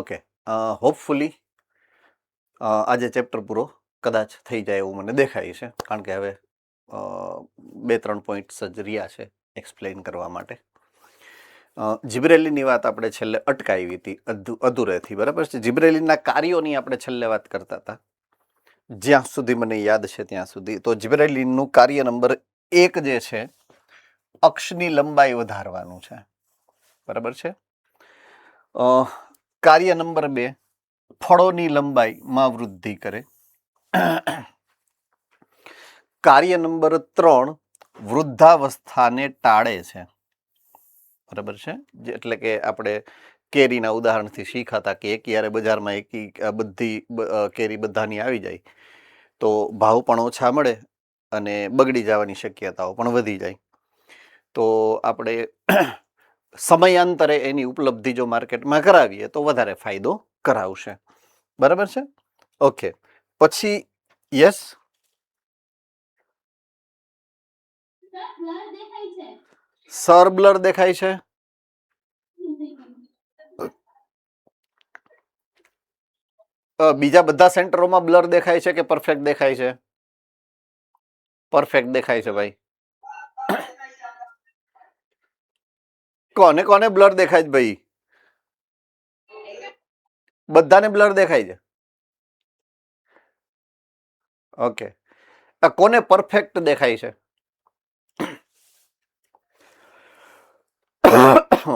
Okay, hopefully આજે chapter પૂરો કદાચ થઈ જાય એવું મને દેખાય છે, કારણ કે હવે 2-3 પોઈન્ટ્સ જ રહ્યા છે એક્સપ્લેન કરવા માટે. જિબ્રેલીની વાત આપણે છેલ્લે અટકાવી હતી અધૂરેથી, બરાબર છે. જિબ્રેલીના કાર્યોની આપણે છેલ્લે વાત કરતા હતા, જ્યાં સુધી મને યાદ છે ત્યાં સુધી. તો જિબ્રેલીનું કાર્ય નંબર 1 જે છે, અક્ષની લંબાઈ વધારવાનું છે, બરાબર છે. કાર્ય નંબર 2, ફળોની લંબાઈમાં વૃદ્ધિ કરે. કાર્ય નંબર 3, વૃદ્ધાવસ્થાને ટાળે છે, બરાબર છે. એટલે કે આપણે કેરીના ઉદાહરણથી શીખાતા કે એકયારે બજારમાં બધી કેરી બધાની આવી જાય તો ભાવ પણ ઓછા મળે અને બગડી જવાની શક્યતાઓ પણ વધી જાય. તો આપણે સમયાંતરે એની ઉપલબ્ધિ જો માર્કેટમાં કરાવીએ તો વધારે ફાયદો કરાવશે, બરાબર છે. ઓકે, પછી યસ સર બ્લર દેખાય છે. બીજા બધા સેન્ટરોમાં બ્લર દેખાય છે કે પરફેક્ટ દેખાય છે? પરફેક્ટ દેખાય છે ભાઈ. કોને કોને બ્લર દેખાય છે ભાઈ? બધાને બ્લર દેખાય છે. ઓકે, કોને પરફેક્ટ દેખાય છે?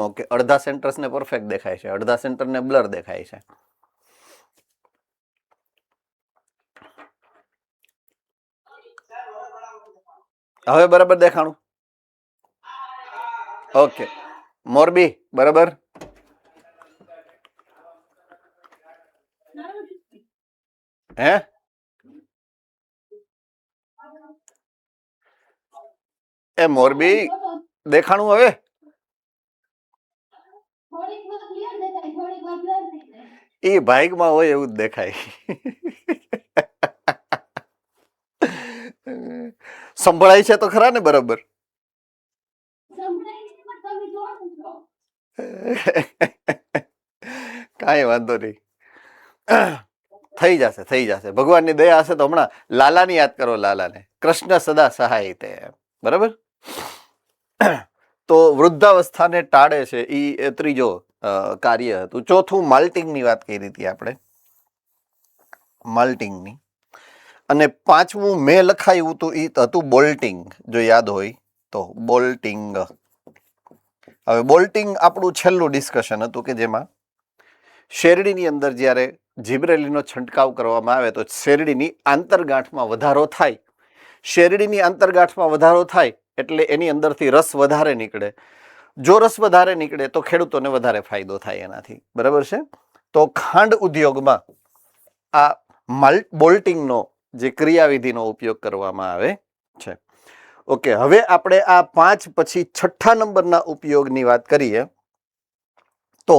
ઓકે, અડધા સેન્ટર્સને પરફેક્ટ દેખાય છે, અડધા સેન્ટરને બ્લર દેખાય છે. હવે બરાબર દેખાણું? ઓકે, મોરબી બરાબર. હે એ મોરબી દેખાણું હવે? એ ભાઈકમાં હોય એવું જ દેખાય. સંભળાય છે તો ખરા ને બરાબર? કાંઈ વાંધો નહીં, થઈ જશે. ભગવાનની દયા હશે તો હમણાં લાલાની યાદ કરો, લાલાને. કૃષ્ણ સદા સહાય તે, બરાબર. તો વૃદ્ધાવસ્થાને ટાળે છે, એ ત્રીજો કાર્ય હતું. ચોથું માલ્ટિંગની વાત કરી હતી આપણે, માલ્ટિંગની. અને પાંચમું મેં લખાયું હતું એ હતું બોલ્ટિંગ, જો યાદ હોય તો. બોલ્ટિંગ. હવે બોલ્ટિંગ આપણું છેલ્લું ડિસ્કશન હતું કે જેમાં શેરડીની અંદર જ્યારે જિબ્રેલીનો છંટકાવ કરવામાં આવે તો શેરડીની આંતરગાંઠમાં વધારો થાય. શેરડીની આંતરગાંઠમાં વધારો થાય એટલે એની અંદરથી રસ વધારે નીકળે. જો રસ વધારે નીકળે તો ખેડૂતોને વધારે ફાયદો થાય એનાથી, બરાબર છે. તો ખાંડ ઉદ્યોગમાં આ બોલ્ટિંગનો જે ક્રિયાવિધિનો ઉપયોગ કરવામાં આવે છે. ઓકે, હવે આપણે આ 5 પછી 6થા નંબરના ઉપયોગની વાત કરીએ તો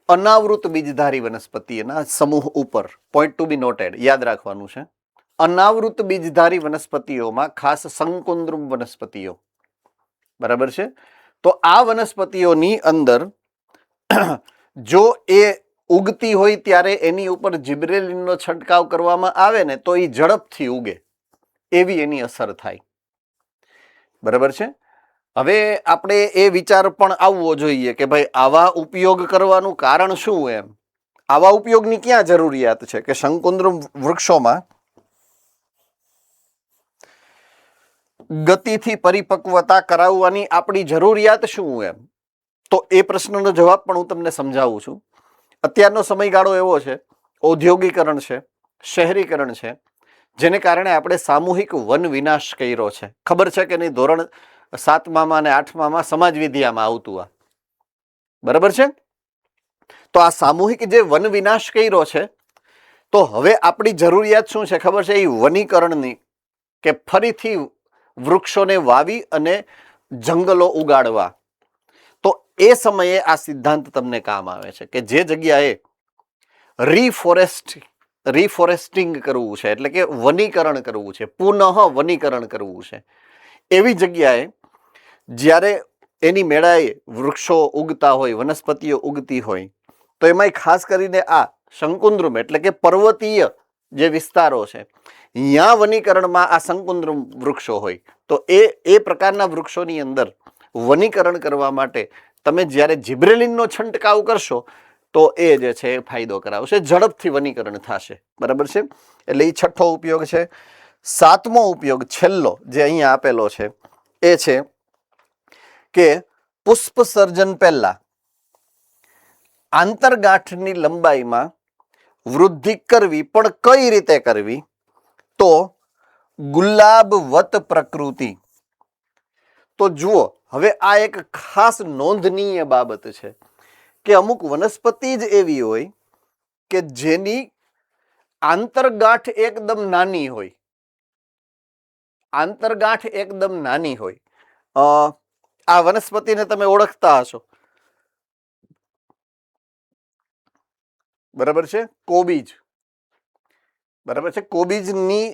અનાવૃત બીજધારી વનસ્પતિના સમૂહ ઉપર, પોઈન્ટ ટુ બી નોટેડ, યાદ રાખવાનું છે. અનાવૃત બીજધારી વનસ્પતિઓમાં ખાસ શંકુદ્રુમ વનસ્પતિઓ, બરાબર છે. તો આ વનસ્પતિઓની અંદર જો એ ઉગતી હોય ત્યારે એની ઉપર જિબ્રેલિનનો છંટકાવ કરવામાં આવે ને તો એ ઝડપથી ઉગે એવી એની અસર થાય, બરાબર છે. હવે આપણે એ વિચાર પણ આવવો જોઈએ કે ભાઈ આવા ઉપયોગ કરવાનું કારણ શું? એમ આવા ઉપયોગની ક્યાં જરૂરિયાત છે કે શંકુદ્રુમ વૃક્ષોમાં ગતિથી પરિપક્વતા કરાવવાની આપણી જરૂરિયાત શું? એમ તો એ પ્રશ્નનો જવાબ પણ હું તમને સમજાવું છું. અત્યારનો સમયગાળો એવો છે, ઔદ્યોગિકરણ છે, શહેરીકરણ છે, જેને કારણે આપણે સામૂહિક વન વિનાશ કર્યો છે. ખબર છે કે નહીં? ધોરણ 7માં અને 8માં સમાજ વિદ્યામાં આવતું આ, બરાબર છે. તો આ સામૂહિક જે વન વિનાશ કર્યો છે, તો હવે આપણી જરૂરિયાત શું છે ખબર છે? એ વનીકરણની, કે ફરીથી વૃક્ષોને વાવી અને જંગલો ઉગાડવા. તો એ સમયે આ સિદ્ધાંત તમને કામ આવે છે કે જે જગ્યાએ રિફોરેસ્ટિંગ કરવું છે, એટલે કે વનીકરણ કરવું છે, પુનઃ વનીકરણ કરવું છે, એવી જગ્યાએ જ્યારે એની મેળાએ વૃક્ષો ઉગતા હોય, વનસ્પતિઓ ઉગતી હોય, તો એમાંય ખાસ કરીને આ શંકુદ્રુમ એટલે કે પર્વતીય જે વિસ્તારો છે, ત્યાં વનીકરણમાં આ શંકુદ્રુમ વૃક્ષો હોય. તો એ પ્રકારના વૃક્ષોની અંદર વનીકરણ કરવા માટે તમે જ્યારે જિબ્રેલિનનો છંટકાવ કરશો તો એ જે છે એ ફાયદો કરાવશે, ઝડપથી વનીકરણ થશે. બરાબર છે? એટલે એ છઠ્ઠો ઉપયોગ છે. સાતમો ઉપયોગ છેલ્લો જે અહીંયા આપેલો છે એ છે કે પુષ્પ સર્જન પહેલા આંતરગાંઠની લંબાઈમાં વૃદ્ધિ કરવી, પણ કઈ રીતે કરવી? તો ગુલાબવત પ્રકૃતિ. તો જુઓ, હવે આ એક ખાસ નોંધનીય બાબત છે કે અમુક વનસ્પતિ જ એવી હોય કે જેની આંતરગાંઠ એકદમ નાની હોય. આંતરગાંઠ એકદમ નાની હોય. આ વનસ્પતિને તમે ઓળખતા હશો. બરાબર છે? કોબીજ. બરાબર છે? કોબીજની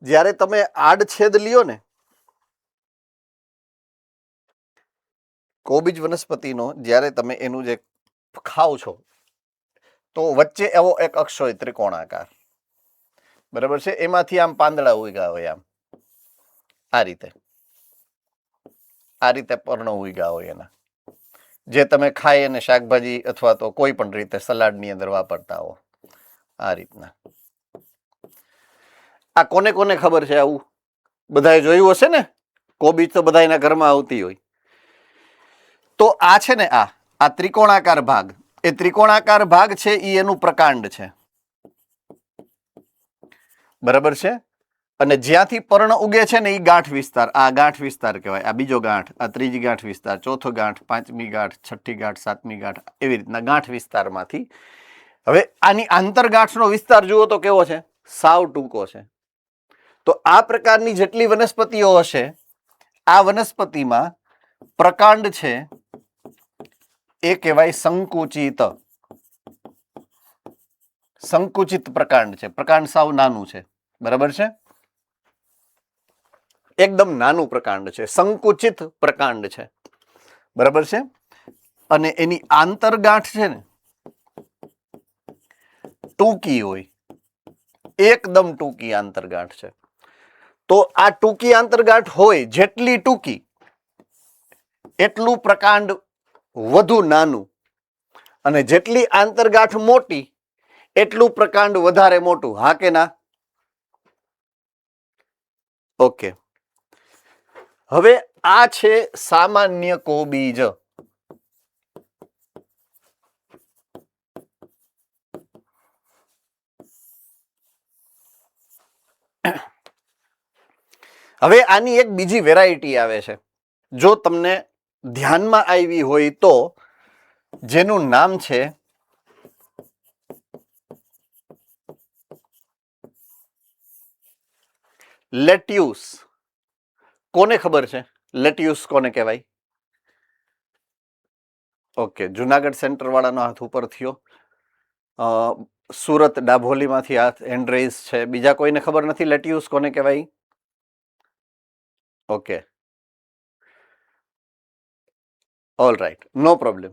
જ્યારે તમે આડછેદ લ્યો ને, કોબીજ વનસ્પતિનો જ્યારે તમે એનું જે ખાવ છો તો વચ્ચે એવો એક અક્ષ હોય ત્રિકોણાકાર. બરાબર છે? એમાંથી આમ પાંદડા ઉગ્યા હોય, આમ આ રીતે પર્ણો ઉગ્યા હોય એના, જે તમે ખાઈ અને શાકભાજી અથવા તો કોઈ પણ રીતે સલાડની અંદર વાપરતા હો. આ રીતના. આ કોને કોને ખબર છે આવું? બધાએ જોયું હશે ને? કોબીજ તો બધાના ઘરમાં આવતી હોય. તો આ છે ને, આ ત્રિકોણાકાર ભાગ, એ ત્રિકોણાકાર ભાગ છે એ એનું પ્રકાંડ છે. બરાબર છે? અને જ્યાંથી પર્ણ ઉગે છે ને એ ગાંઠ વિસ્તાર, આ ગાંઠ વિસ્તાર કહેવાય. આ બીજો ગાંઠ, આ ત્રીજી ગાંઠ વિસ્તાર, ચોથો ગાંઠ, પાંચમી ગાંઠ, છઠ્ઠી ગાંઠ, સાતમી ગાંઠ, એવી રીતના ગાંઠ વિસ્તારમાંથી. હવે આની આંતરગાંઠનો વિસ્તાર જુઓ તો કેવો છે? સાવ ટૂંકો છે. તો આ પ્રકારની જેટલી વનસ્પતિઓ હશે, આ વનસ્પતિમાં પ્રકાંડ છે એ કહેવાય સંકુચિત. સંકુચિત પ્રકાંડ છે. પ્રકાંડ સાવ નાનું છે. બરાબર છે? એકદમ નાનું પ્રકાંડ છે, સંકુચિત પ્રકાંડ છે. બરાબર છે? અને એની આંતરગાંઠ છે ને ટૂંકી હોય, એકદમ ટૂંકી આંતરગાંઠ છે. તો આ ટૂંકી આંતરગાંઠ હોય, જેટલી ટૂંકી એટલું પ્રકાંડ વધુ નાનું, અને જેટલી આંતરગાંઠ મોટી એટલું પ્રકાંડ વધારે મોટું. હા કે ના? ઓકે. હવે આ છે સામાન્ય કોબીજ. હવે આની એક બીજી વેરાયટી આવે છે, જો તમને ધ્યાનમાં આવી હોય તો, જેનું નામ છે લેટ્યુસ. કોને ખબર છે લેટ્યુસ કોને કહેવાય? ઓકે, જુનાગઢ સેન્ટર વાળાનો હાથ ઉપર થયો. સુરત ડાભોલીમાંથી હાથ હેન્ડ રેઇઝ છે. બીજા કોઈને ખબર નથી લેટ્યુસ કોને કહેવાય? ઓકે, ઓલ રાઈટ, નો પ્રોબ્લેમ.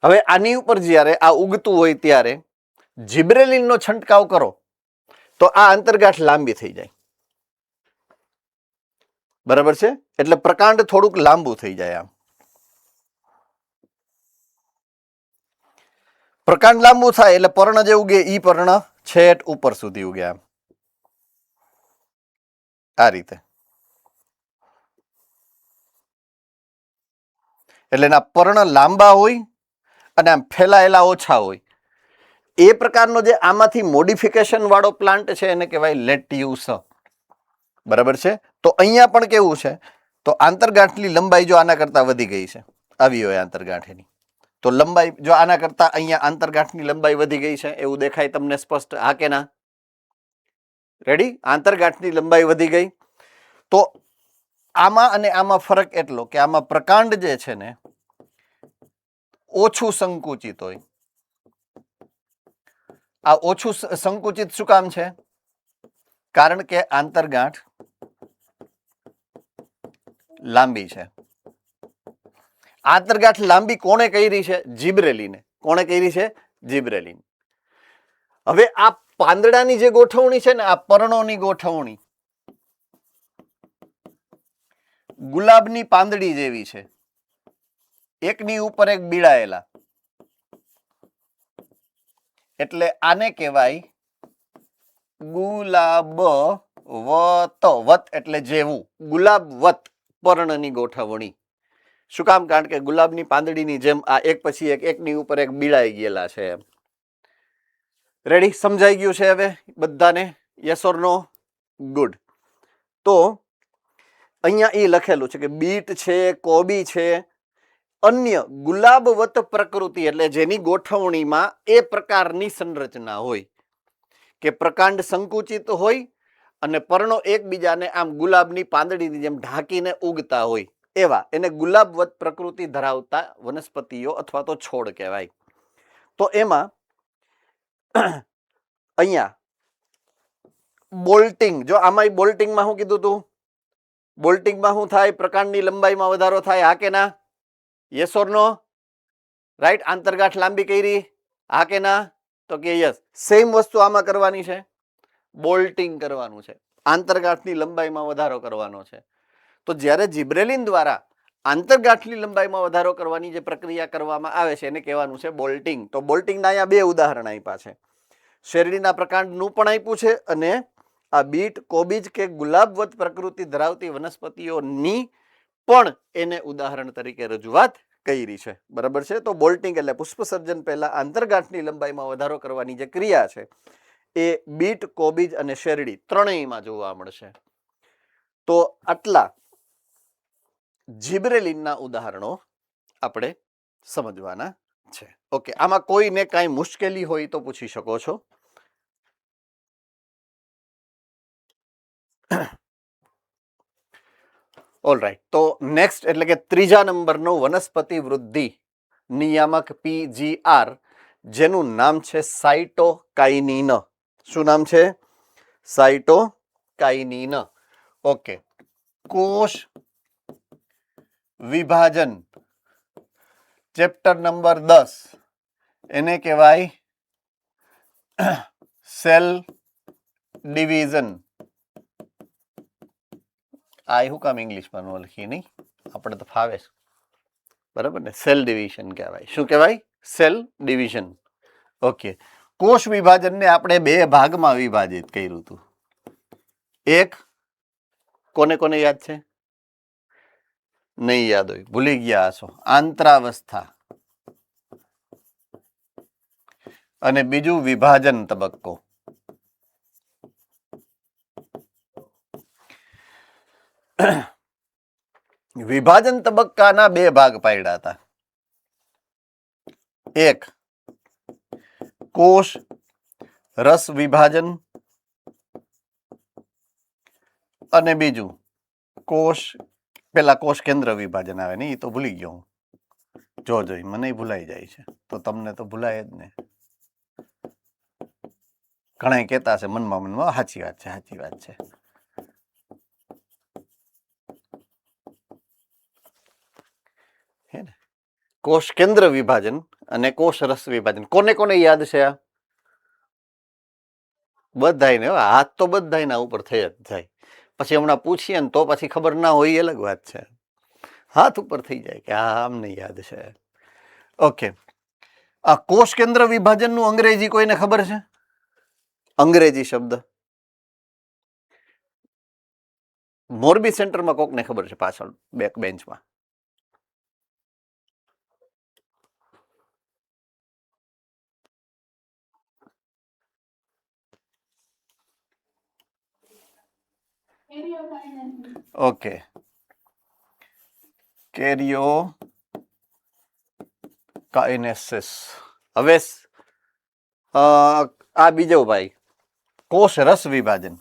હવે આની ઉપર જ્યારે આ ઉગતું હોય ત્યારે જિબ્રેલિનનો છંટકાવ કરો તો આ આંતરગાંઠ લાંબી થઈ જાય. બરાબર છે? એટલે પ્રકાંડ થોડુંક લાંબુ થઈ જાય. આમ પ્રકાંડ લાંબુ થાય એટલે પર્ણ જે ઉગે ઈ પર્ણ છેટ ઉપર સુધી ઉગે, આમ આ રીતે. એટલે એના પર્ણ લાંબા હોય અને આમ ફેલાયેલા ઓછા હોય. એ પ્રકારનો જે આમાંથી મોડિફિકેશન વાળો પ્લાન્ટ છે એને કહેવાય લેટ્યુસ. બરાબર છે? તો અહીંયા પણ કેવું છે, તો આંતરગાંઠની લંબાઈ જો આના કરતા વધી ગઈ છે, આવી હોય આંતરગાંઠ એની, તો લંબાઈ જો આના કરતા અહીંયા આંતરગાંઠની લંબાઈ વધી ગઈ છે એવું દેખાય તમને સ્પષ્ટ? હા કે ના? રેડી? આંતરગાંઠની લંબાઈ વધી ગઈ. તો આમાં અને આમાં ફરક એટલો કે આમાં પ્રકાંડ જે છે ને ઓછું સંકુચિત હોય. આ ઓછું સંકુચિત શું કામ છે? કારણ કે આંતરગાંઠ લાંબી છે. આંતરગાંઠ લાંબી કોણે કરી છે? જીબ્રેલીને. કોણે કરી છે? જીબ્રેલીન. હવે આ પાંદડાની જે ગોઠવણી છે ને, આ પર્ણોની ગોઠવણી ગુલાબની પાંદડી જેવી છે, એકની ઉપર એક બીડાયેલા, એટલે આને કહેવાય ગુલાબ વત. વત એટલે જેવું, ગુલાબ વત પર્ણની ગોઠવણી. શું કામ? કારણ કે ગુલાબની પાંદડીની જેમ આ એક પછી એક, એકની ઉપર એક બીડાઈ ગયેલા છે એમ. રેડી? સમજાઈ ગયું છે હવે બધાને? Yes or no? ગુડ. તો અહીંયા એ લખેલું છે કે બીટ છે, કોબી છે, અન્ય ગુલાબવત પ્રકૃતિ એટલે જેની ગોઠવણીમાં એ પ્રકારની સંરચના હોય કે પ્રકાંડ સંકુચિત હોય અને પર્ણો એકબીજાને આમ ગુલાબની પાંદડીની જેમ ઢાંકીને ઉગતા હોય, એવા એને ગુલાબવત પ્રકૃતિ ધરાવતા વનસ્પતિઓ અથવા તો છોડ કહેવાય. તો એમાં અહીંયા બોલ્ટિંગ, જો આમાં બોલ્ટિંગમાં શું કીધું તું? બોલ્ટિંગમાં શું થાય? પ્રકાંડની લંબાઈમાં વધારો થાય, હા કે ના? Yes or no? રાઈટ? આંતરગાંઠ લાંબી કરી, હા કે ના? તો કે યસ. સેમ વસ્તુ આમાં કરવાની છે, બોલ્ટિંગ કરવાનું છે, આંતરગાંઠની લંબાઈમાં વધારો કરવાનો છે. તો જ્યારે જીબ્રેલિન દ્વારા આંતરગાંઠની લંબાઈમાં વધારો કરવાની જે પ્રક્રિયા કરવામાં આવે છે એને કહેવાનું છે બોલ્ટિંગ. તો બોલ્ટિંગના અહીંયા બે ઉદાહરણ આપ્યા છે, શેરડીના પ્રકાંડનું પણ આપ્યું છે અને આ બીટ, કોબીજ કે ગુલાબવત પ્રકૃતિ ધરાવતી વનસ્પતિઓની પણ એને ઉદાહરણ તરીકે રજૂઆત કરી છે. બરાબર છે? તો બોલ્ટિંગ એટલે પુષ્પસર્જન પહેલા આંતરગાંઠની લંબાઈમાં વધારો કરવાની જે ક્રિયા છે એ બીટ, કોબીજ અને શેરડી ત્રણેયમાં જોવા મળશે. તો આટલા જીબ્રેલિનના ઉદાહરણો આપણે સમજવાના છે. ઓકે, આમાં કોઈને કાંઈ મુશ્કેલી હોય તો પૂછી શકો છો. ઓલરાઈટ, તો નેક્સ્ટ એટલે કે ત્રીજા નંબરનું વનસ્પતિ વૃદ્ધિ નિયામક PGR, જેનું નામ છે સાઇટોકાઇનિન. શું નામ છે? સાઇટોકાઇનિન. ઓકે, કોષ વિભાજન ચેપ્ટર નંબર 10, એને કહેવાય સેલ ડિવિઝન. આ શું કામ ઇંગ્લિશમાં ન લખી? નહીં, આપણે તો ફાવે છે. બરાબર ને? સેલ ડિવિઝન કહેવાય. શું કહેવાય? Cell division. ઓકે, કોષ વિભાજનને આપણે બે ભાગમાં વિભાજિત કર્યું હતું. એક, કોને કોને યાદ છે? નહીં યાદ હોય, ભૂલી ગયા હશો, આંતરાવસ્થા, અને બીજું વિભાજન તબક્કો. વિભાજન તબક્કાના બે ભાગ પાડ્યા હતા. એક કોષ રસ વિભાજન અને બીજું પેલા કોષ કેન્દ્ર વિભાજન આવે ને, એ તો ભૂલી ગયો હું. જોજો, મને ભૂલાઈ જાય છે તો તમને તો ભૂલાય જ ને. ઘણા કહેતા છે મનમાં સાચી વાત છે, સાચી વાત છે. હે ને? કોષ કેન્દ્ર વિભાજન અને કોષ રસ વિભાજન કોને કોને યાદ છે? આ બધાને, હાથ તો બધાના ઉપર થઈ જ જાય. પછી હમણાં પૂછીએ ને તો પછી ખબર ના હોય, અલગ વાત છે. હાથ ઉપર થઈ જાય કે હા, અમને યાદ છે. ઓકે, આ કોષ કેન્દ્ર વિભાજનનું અંગ્રેજી કોઈને ખબર છે? અંગ્રેજી શબ્દ મોરબી સેન્ટરમાં કોકને ખબર છે? પાછળ બેક બેન્ચમાં ઓકે, કેરિયોકાઇનેસિસ. હવે આ બીજો ભાઈ કોષ રસ વિભાજન,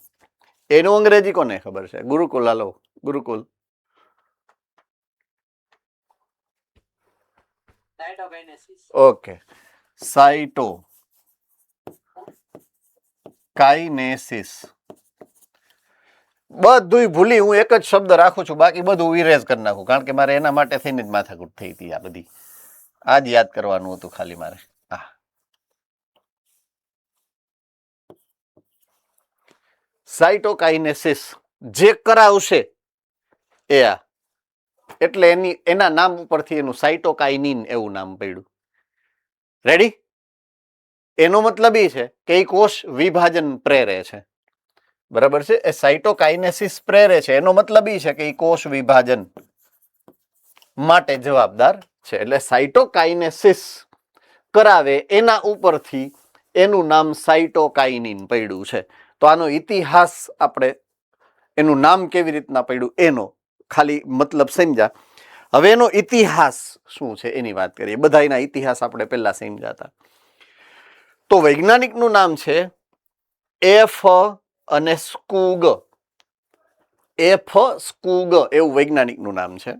એનું અંગ્રેજી કોને ખબર છે? ગુરુકુલ, હાલો ગુરુકુલ. ઓકે, સાઇટોકાઇનેસિસ. બધુંય ભૂલી હું એક જ શબ્દ રાખું છું, બાકી બધું ઇરેઝ કરી નાખું, કારણ કે મારે એના માટે થઈને જ માથાકૂટ થઈ હતી. આ બધી આ જ યાદ કરવાનું હતું ખાલી મારે. સાઇટોકાઇનેસિસ જે કરાવશે એ આ, એટલે એના નામ ઉપરથી એનું સાઇટોકાઇનિન એવું નામ પડ્યું. રેડી? એનો મતલબ એ છે કે એ કોષ વિભાજન પ્રેરે છે. બરાબર છે? એ સાઇટોકાઇનેસિસ પ્રેરે છે એનો મતલબ એ છે કે એ કોષ વિભાજન માટે જવાબદાર છે. એટલે સાઇટોકાઇનેસિસ કરાવે એના ઉપરથી એનું નામ સાઇટોકાઇનિન પડ્યું છે. તો આનો ઇતિહાસ આપણે એનું નામ કેવી રીતના પડ્યું એનો ખાલી મતલબ સમજ્યા. હવે એનો ઇતિહાસ શું છે એની વાત કરીએ. બધાના ઇતિહાસ આપણે પહેલા સમજાતા. તો વૈજ્ઞાનિકનું નામ છે એફ અને સ્કુગ. એફ સ્કુગ એવું વૈજ્ઞાનિકનું નામ છે.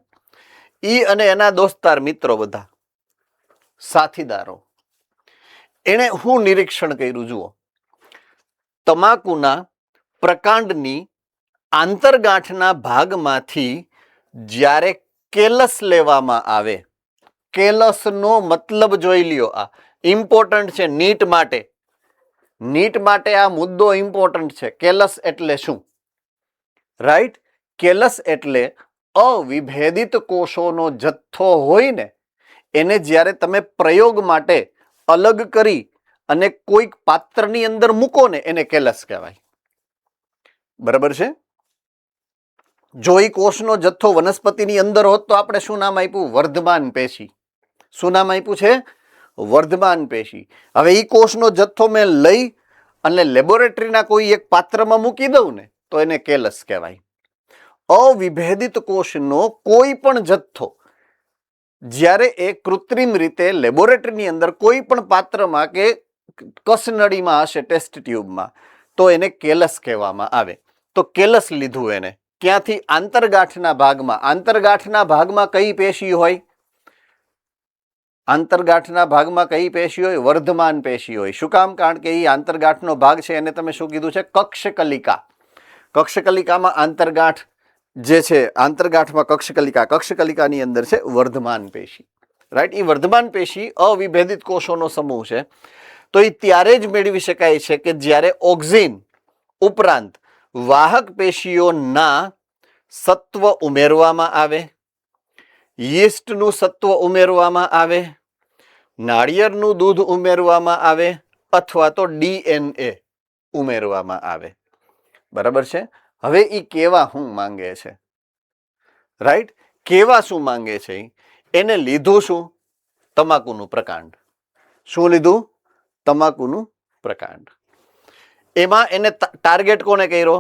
ઈ અને એના દોસ્તાર મિત્રો બધા સાથીદારો એને હું નિરીક્ષણ કર્યું જુઓ. તમાકુના પ્રકાંડની આંતરગાંઠના ભાગમાંથી જ્યારે કેલસ લેવામાં આવે, કેલસનો મતલબ જોઈ લ્યો, આ ઇમ્પોર્ટન્ટ છે નીટ માટે. નીટ માટે આ મુદ્દો ઇમ્પોર્ટન્ટ છે. કેલસ એટલે શું? રાઈટ? કેલસ એટલે અવિભેદિત કોષોનો જથ્થો હોય ને એને જ્યારે તમે પ્રયોગ માટે અલગ કરી અને કોઈક પાત્રની અંદર મૂકો ને એને કેલસ કહેવાય. બરાબર છે? જો એ કોષનો જથ્થો વનસ્પતિની અંદર હોત તો આપણે શું નામ આપ્યું? વર્ધમાન પેશી. શું નામ આપ્યું છે? વર્ધમાન પેશી. હવે એ કોષનો જથ્થો મેં લઈ અને લેબોરેટરીના કોઈ એક પાત્રમાં મૂકી દઉં ને તો એને કેલસ કહેવાય. અવિભેદિત કોષનો કોઈ પણ જથ્થો જ્યારે એ કૃત્રિમ રીતે લેબોરેટરીની અંદર કોઈ પણ પાત્રમાં કે કસનળીમાં હશે, ટેસ્ટ ટ્યુબમાં, તો એને કેલસ કહેવામાં આવે. તો કેલસ લીધું એને ક્યાંથી? આંતરગાંઠના ભાગમાં. આંતરગાંઠના ભાગમાં કઈ પેશી હોય? આંતરગાંઠના ભાગમાં કઈ પેશી હોય? વર્ધમાન પેશી હોય. શું કામ? કારણ કે એ આંતરગાંઠનો ભાગ છે એને તમે શું કીધું છે? કક્ષકલિકા. કક્ષકલિકામાં આંતરગાંઠ જે છે, આંતરગાંઠમાં કક્ષકલિકા, કક્ષકલિકાની અંદર છે વર્ધમાન પેશી. રાઈટ? એ વર્ધમાન પેશી અવિભેદિત કોષોનો સમૂહ છે. તો એ ત્યારે જ મેળવી શકાય છે કે જ્યારે ઓક્સિન ઉપરાંત વાહક પેશીઓના સત્વ ઉમેરવામાં આવે, યીસ્ટનું સત્વ ઉમેરવામાં આવે, નાળિયેરનું દૂધ ઉમેરવામાં આવે અથવા તો DNA ઉમેરવામાં આવે. બરાબર છે? હવે એ કેવા શું માંગે છે? રાઈટ? કેવા શું માંગે છે? એને લીધું શું? તમાકુનું પ્રકાંડ. શું લીધું? તમાકુનું પ્રકાંડ. એમાં એને ટાર્ગેટ કોને કર્યો?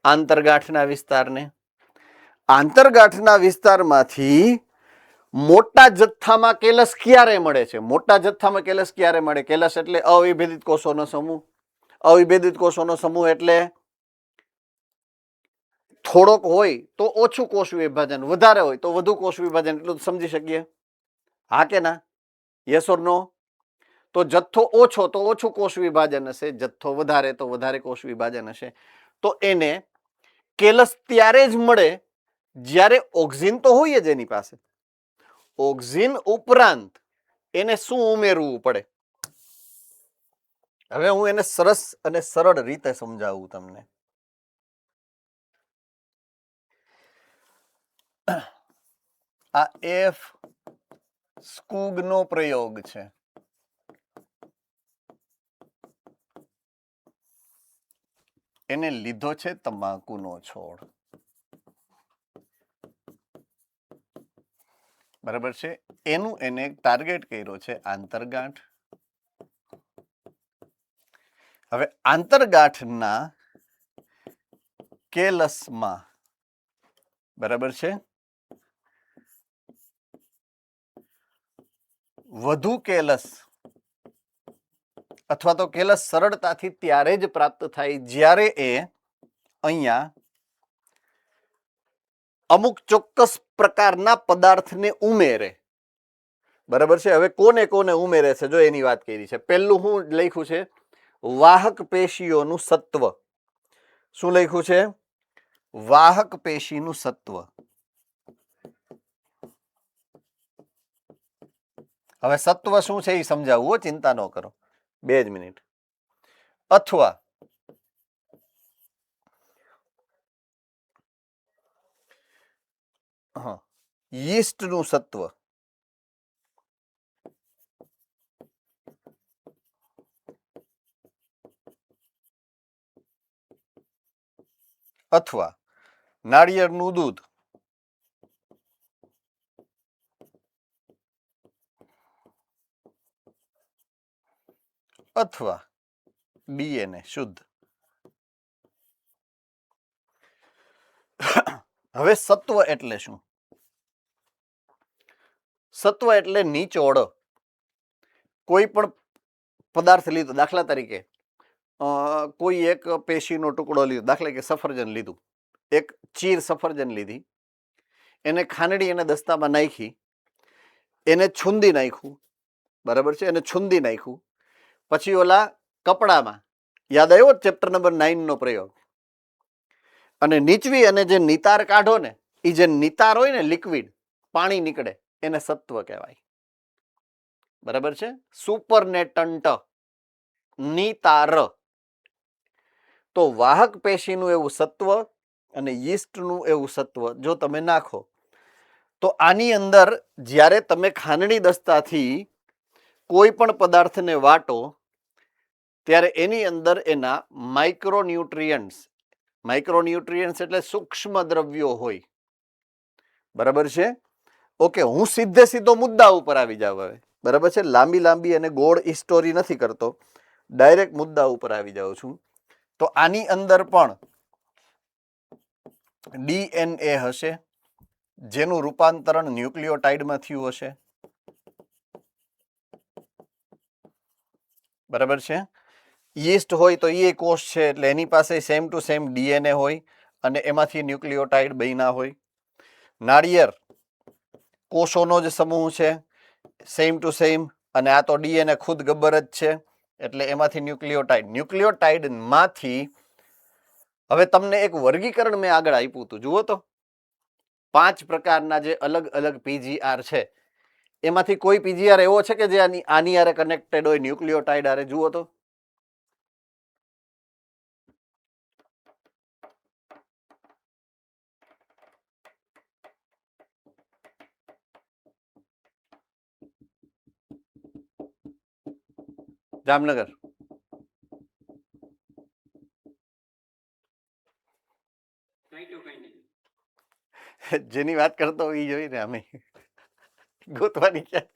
આંતરગાંઠના વિસ્તારને. આંતરગાંઠના વિસ્તારમાંથી મોટા જથ્થામાં કેલસ ક્યારે મળે છે? મોટા જથ્થામાં કેલસ ક્યારે મળે? કેલસ એટલે અવિભેદિત કોષોનો સમૂહ. અવિભેદિત કોષોનો સમૂહ એટલે થોડોક હોય તો ઓછું કોષ વિભાજન, વધારે હોય તો વધુ કોષ વિભાજન. એટલું સમજી શકીએ? હા કે ના? યસ ઓર નો? તો જથ્થો ઓછો તો ઓછું કોષ વિભાજન હશે, જથ્થો વધારે તો વધારે કોષ વિભાજન હશે. તો એને કેલસ ત્યારે જ મળે જ્યારે ઓક્સિન તો હોય જ એની પાસે. ઓક્સિન ઉપરાંત એને શું ઉમેરવું પડે? હવે હું એને સરસ અને સરળ રીતે સમજાવું તમને. આ એફ સ્કુગનો પ્રયોગ છે. એને લીધો છે તમાકુનો છોડ. બરાબર છે? એનું એને ટાર્ગેટ કર્યો છે આંતરગાંઠ. હવે આંતરગાંઠના કેલસમાં, બરાબર છે, વધુ કેલસ અથવા તો કેલસ સરળતાથી ત્યારે જ પ્રાપ્ત થાય જ્યારે એ અહીંયા અમુક ચોક્કસ પ્રકારના પદાર્થને ઉમેરે. બરાબર છે? હવે કોને કોને ઉમેરે છે જો એની વાત કરી છે. પહેલું હું લખ્યું છે? વાહક પેશીઓનું સત્વ. શું લખ્યું છે? વાહક પેશીનું સત્વ. હવે સત્વ શું છે એ સમજાવવું, ચિંતા ન કરો, 2 જ મિનિટ. અથવા યીસ્ટનું સત્વ. અથવા નાળિયેરનું દૂધ. અથવા ડીએનએ શુદ્ધ. હવે સત્વ એટલે શું? સત્વ એટલે નીચોડ. કોઈ પણ પદાર્થ લીધો, દાખલા તરીકે કોઈ એક પેશીનો ટુકડો લીધો, દાખલા કે સફરજન લીધું, એક ચીર સફરજન લીધી, એને ખાંડડી અને દસ્તામાં નાખી, એને છૂંદી નાખ્યું, બરાબર છે, એને છૂંદી નાખ્યું, પછી ઓલા કપડામાં, યાદ આવ્યો ચેપ્ટર નંબર 9 નો પ્રયોગ, અને નીચવી અને જે નિતાર કાઢો ને, એ જે નિતાર હોય ને લિક્વિડ પાણી નીકળે એને સત્વ કહેવાય. બરાબર છે, સુપરનેટન્ટ નિતાર. તો વાહક પેશીનું એવું સત્વ અને યીસ્ટનું એવું સત્વ જો તમે નાખો તો આની અંદર જ્યારે તમે ખાંડણી દસ્તાથી કોઈ પણ પદાર્થને વાટો ત્યારે એની અંદર એના માઇક્રોન્યુટ્રિયન્ટ્સ એટલે સૂક્ષ્મ દ્રવ્યો હોય. બરાબર છે, ઓકે. હું સીધો મુદ્દા ઉપર આવી જાવ હવે, બરાબર છે, લાંબી અને ગોળ સ્ટોરી નથી કરતો, ડાયરેક્ટ મુદ્દા ઉપર આવી જાઉં છું. તો આની અંદર પણ ડીએનએ હશે જેનું રૂપાંતરણ ન્યુક્લિયોટાઇડમાં થયું હશે. બરાબર છે. યીસ્ટ હોય તો એ કોષ છે એટલે એની પાસે સેમ ટુ સેમ ડીએનએ હોય અને એમાંથી ન્યુક્લિયોટાઇડ બન્યા હોય. નાળિયેર કોષોનો જ સમૂહ છે, સેમ ટુ સેમ, અને આ તો ડીએનએ ખુદ ગબ્બર જ છે એટલે એમાંથી ન્યુક્લિયોટાઇડમાંથી હવે તમને એક વર્ગીકરણ મેં આગળ આપ્યું હતું, જુઓ તો 5 પ્રકારના જે અલગ અલગ પીજીઆર છે એમાંથી કોઈ પીજીઆર એવો છે કે જે આની હારે કનેક્ટેડ હોય ન્યુક્લિયોટાઇડ હારે? જુઓ તો. જામનગર. જેની વાત કરતો હોય એ જોઈને અમે ગોતવાની ક્યાં.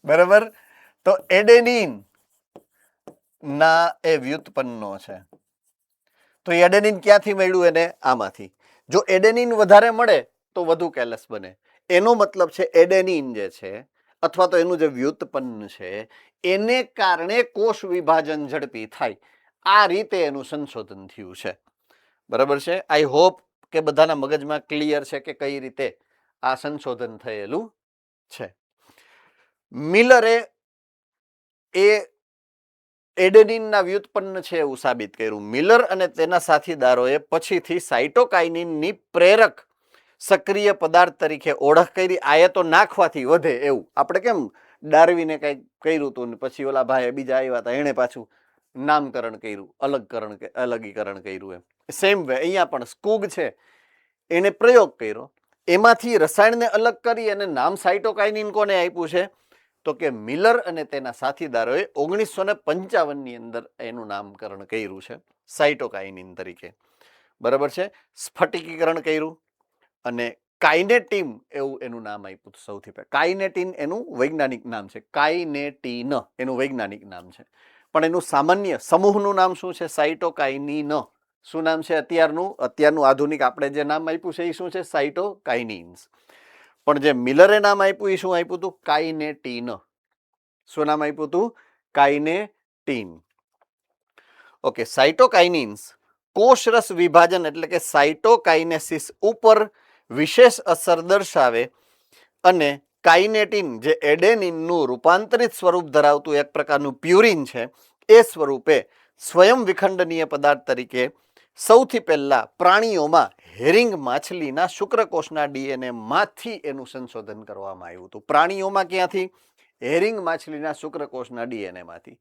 બરાબર. તો એડેનિન ના એ વ્યુત્પન્નો છે. તો એડેનિન ક્યાંથી મળ્યું એને? આમાંથી. જો એડેનિન વધારે મળે તો વધુ કેલસ બને. એનો મતલબ છે એડેનિન જે છે અથવા તો એનું જે વ્યુત્પન્ન છે એને કારણે કોષ વિભાજન ઝડપી થાય. આ રીતે એનું સંશોધન થયું છે. બરાબર છે. આઈ હોપ કે બધાના મગજમાં ક્લિયર છે કે કઈ રીતે આ સંશોધન થયેલું છે. મિલરે એ એડેનિનના વ્યુત્પન્ન છે એવું સાબિત કર્યું. મિલર અને તેના સાથીદારોએ પછીથી સાઇટોકાઇનિનની પ્રેરક સક્રિય પદાર્થ તરીકે ઓળખ કરી. આ તો નાખવાથી વધે એવું. આપણે કેમ ડાર્વિને કંઈક કર્યું હતું ને પછી ઓલા ભાઈ બીજા આવ્યા હતા એણે પાછું નામકરણ કર્યું, અલગીકરણ કર્યું. એમ સેમ વે અહીંયા પણ સ્કૂગ છે એને પ્રયોગ કર્યો, એમાંથી રસાયણને અલગ કરી અને નામ સાઇટોકાઇનિન કોને આપ્યું છે? તો કે મિલર અને તેના સાથીદારોએ 1955ની અંદર એનું નામકરણ કર્યું છે સાઇટોકાઇનિન તરીકે. બરાબર છે. સ્ફટિકીકરણ કર્યું અને કાઇનેટીન એવું એનું નામ આપ્યું સૌથી પહેલા. કાઇનેટીન એનું વૈજ્ઞાનિક નામ છે, કાઇનેટીન એનું વૈજ્ઞાનિક નામ છે, પણ એનું સામાન્ય સમૂહનું નામ શું છે? સાઇટોકાઇનિન. શું નામ છે અત્યારનું આધુનિક આપણે જે નામ આપ્યું છે એ શું છે? સાઇટોકાઇનિન્સ. પણ જે મિલરે નામ આપ્યું એ શું આપ્યું હતું? કાઇનેટીન. શું નામ આપ્યું હતું? કાઇનેટીન. ઓકે. સાઇટોકાઇનિન્સ કોષરસ વિભાજન એટલે કે સાઇટોકાઇનેસિસ ઉપર વિશેષ અસર દર્શાવે અને કાઇનેટીન જે એડેનિનનું રૂપાંતરિત સ્વરૂપ ધરાવતું એક પ્રકારનું પ્યુરિન છે એ સ્વરૂપે સ્વયં વિખંડનીય પદાર્થ તરીકે સૌથી પહેલા પ્રાણીઓમાં હેરિંગ માછલીના શુક્રકોષના ડીએનએ માંથી એનું સંશોધન કરવામાં આવ્યું હતું. પ્રાણીઓમાં ક્યાંથી? હેરિંગ માછલીના શુક્રકોષના ડીએનએ માંથી.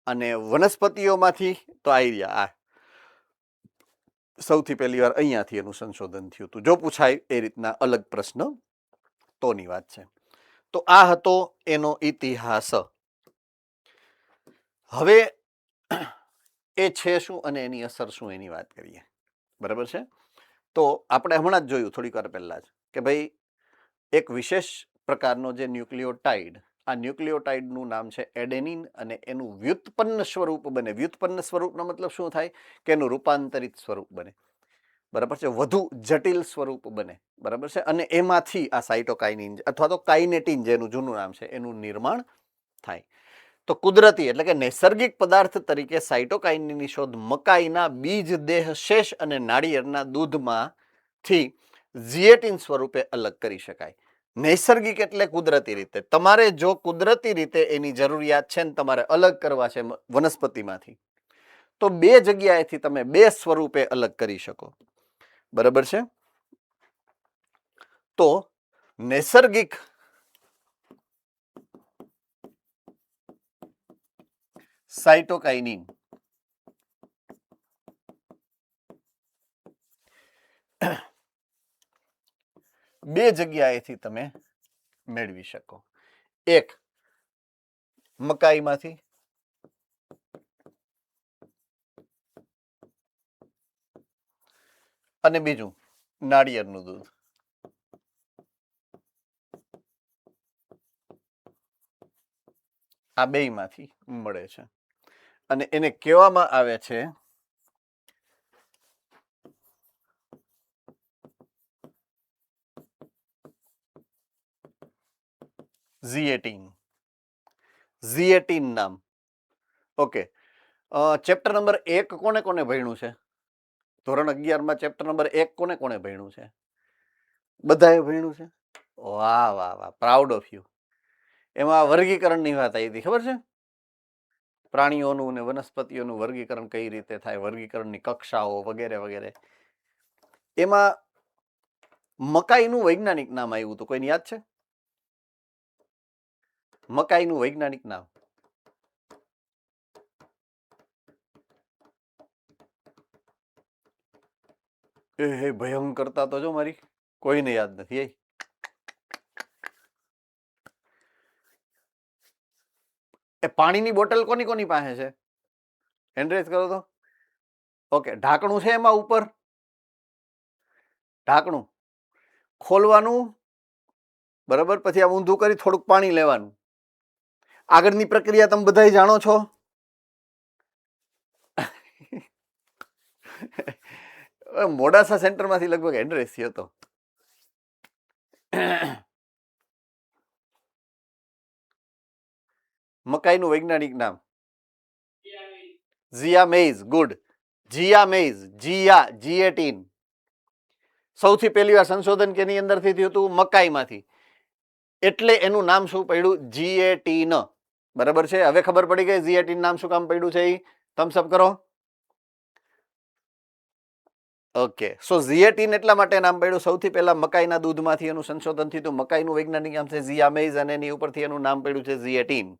અને વનસ્પતિઓમાંથી તો આ સૌથી પહેલી વાર અહીંયાથી એનું સંશોધન થયું હતું. જો પૂછાય એ રીતના અલગ પ્રશ્ન તોની વાત છે. તો આ હતો એનો ઇતિહાસ. હવે એ છે શું અને એની અસર શું એની વાત કરીએ. બરાબર છે. તો આપણે હમણાં જ જોયું થોડીક વાર પહેલા જ કે ભાઈ એક વિશેષ પ્રકારનો જે ન્યુક્લિયોટાઇડ, આ ન્યુક્લિયોટાઇડનું નામ છે એડેનિન અને એનું વ્યુત્પન્ન સ્વરૂપ બને. વ્યુત્પન્ન સ્વરૂપનો મતલબ શું થાય કે એનું રૂપાંતરિત સ્વરૂપ બને. બરાબર છે. વધુ જટિલ સ્વરૂપ બને. બરાબર છે. અને એમાંથી આ સાઇટોકાઇનિન અથવા તો કાઇનેટિન જેનું જૂનું નામ છે એનું નિર્માણ થાય. તો કુદરતી એટલે કે નૈસર્ગિક પદાર્થ તરીકે સાઇટોકાઇનની શોધ મકાઈના બીજ દેહ શેષ અને નાળિયેરના દૂધમાંથી ઝિએટિન સ્વરૂપે અલગ કરી શકાય. નૈસર્ગિક એટલે કુદરતી રીતે. તમારે જો કુદરતી રીતે એની જરૂરિયાત છે ને તમારે અલગ કરવા છે વનસ્પતિમાંથી, તો બે જગ્યાએથી તમે બે સ્વરૂપે અલગ કરી શકો. બરાબર છે. તો નૈસર્ગિક સાઇટોકાઇનિન બે જગ્યાએથી તમે મેળવી શકો. એક મકાઈમાંથી અને બીજું નાળિયેરનું દૂધ. આ બેયમાંથી મળે છે અને એને કહેવામાં આવે છે ઝિએટિન. ઝિએટિન નામ. ઓકે. ચેપ્ટર નંબર 1 કોને કોને ભણ્યું છે? ધોરણ 11 માં ચેપ્ટર નંબર 1 કોને કોને ભણ્યું છે? બધાએ ભણ્યું છે. વાહ વાહ વાહ, પ્રાઉડ ઓફ યુ. એમાં વર્ગીકરણની વાત આવી હતી, ખબર છે? પ્રાણીઓનું અને વનસ્પતિઓનું વર્ગીકરણ કઈ રીતે થાય, વર્ગીકરણની કક્ષાઓ વગેરે વગેરે. એમાં મકાઈનું વૈજ્ઞાનિક નામ આવ્યું હતું, કોઈને યાદ છે? મકાઈનું વૈજ્ઞાનિક નામ. એ ભયંકરતા તો જો મારી કોઈને યાદ નથી. એ પાણીની બોટલ કોની કોની પાસે છે? હેન્ડ રેઝ કરો તો. ઓકે, ઢાંકણું છે એમાં ઉપર? ઢાંકણું ખોલવાનું, બરાબર, પછી આ ઊંધું કરી થોડુંક પાણી લેવાનું. આગળની પ્રક્રિયા તમે બધા જાણો છો. મોડાસા સેન્ટરમાંથી લગભગ એડ્રેસ થયો હતો. મકાઈનું વૈજ્ઞાનિક નામ ઝિયા મેઇઝ. ગુડ. ઝિયા મેઇઝ. ઝિએટિન. સૌથી પહેલી વાર સંશોધન કેની અંદરથી થયું હતું? મકાઈમાંથી. એટલે એનું નામ શું પડ્યું? ઝિએટિન. બરાબર છે. હવે ખબર પડી ગઈ ઝિએટિન નામ શું કામ પડ્યું છે? થમ્સ અપ કરો. ઓકે. સો ઝિએટિન એટલા માટે નામ પડ્યું, સૌથી પહેલા મકાઈના દૂધમાંથી એનું સંશોધન થયું હતું. મકાઈનું વૈજ્ઞાનિક નામ છે ઝિયા મેઇઝ અને એની ઉપરથી એનું નામ પડ્યું છે ઝિએટિન.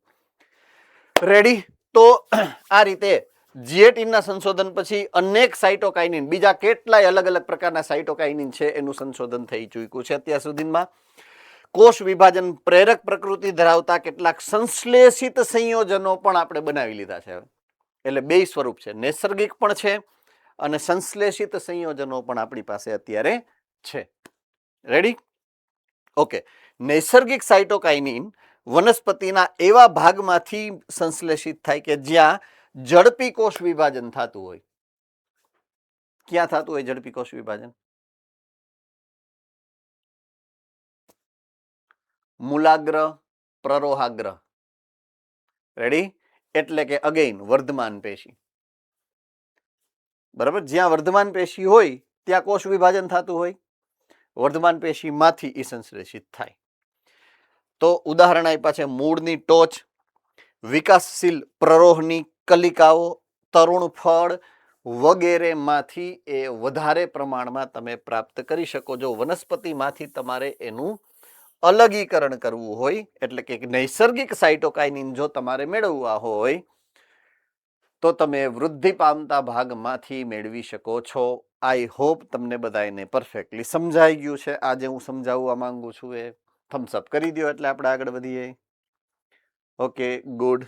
રેડી? તો આ રીતે ઝિએટિનના સંશોધન પછી અનેક સાઇટોકાઇનિન, બીજા કેટલાય અલગ અલગ પ્રકારના સાઇટોકાઇનિન છે એનું સંશોધન થઈ ચૂક્યું છે અત્યાર સુધીમાં. કોષ વિભાજન પ્રેરક પ્રકૃતિ ધરાવતા કેટલાક સંશ્લેષિત સંયોજનો પણ આપણે બનાવી લીધા છે. એટલે બે સ્વરૂપ છે, નૈસર્ગિક પણ છે અને સંશ્લેષિત સંયોજનો પણ આપણી પાસે અત્યારે છે. રેડી? ઓકે. નૈસર્ગિક સાઇટોકાઇનિન વનસ્પતિના એવા ભાગમાંથી સંશ્લેષિત થાય કે જ્યાં ઝડપી કોષ વિભાજન થતું હોય. ક્યાં થતું હોય ઝડપી કોષ વિભાજન? મૂલાગ્ર, પ્રરોહાગ્ર. રેડી? એટલે કે અગેઇન વર્ધમાન પેશી. બરાબર? જ્યાં વર્ધમાન પેશી હોય ત્યાં કોષ વિભાજન થતું હોય. વર્ધમાન પેશીમાંથી એ સંશ્લેષિત થાય. તો ઉદાહરણ આપ્યા છે મૂળની ટોચ, વિકાસશીલ પ્રરોહની કલિકાઓ, તરુણ ફળ, વગેરેમાંથી એ વધારે પ્રમાણમાં તમે પ્રાપ્ત કરી શકો. જો વનસ્પતિમાંથી તમારે એનું અલગીકરણ કરવું હોય, એટલે કે નૈસર્ગિક સાઇટોકાઇનિન જો તમારે મેળવવા હોય તો તમે વૃદ્ધિ પામતા ભાગમાંથી મેળવી શકો છો. આઈ હોપ તમને બધાને પરફેક્ટલી સમજાઈ ગયું છે. આજે હું સમજાવવા માંગુ છું એ થમ્સ અપ કરી દો એટલે આપણે આગળ વધીએ. Okay, good.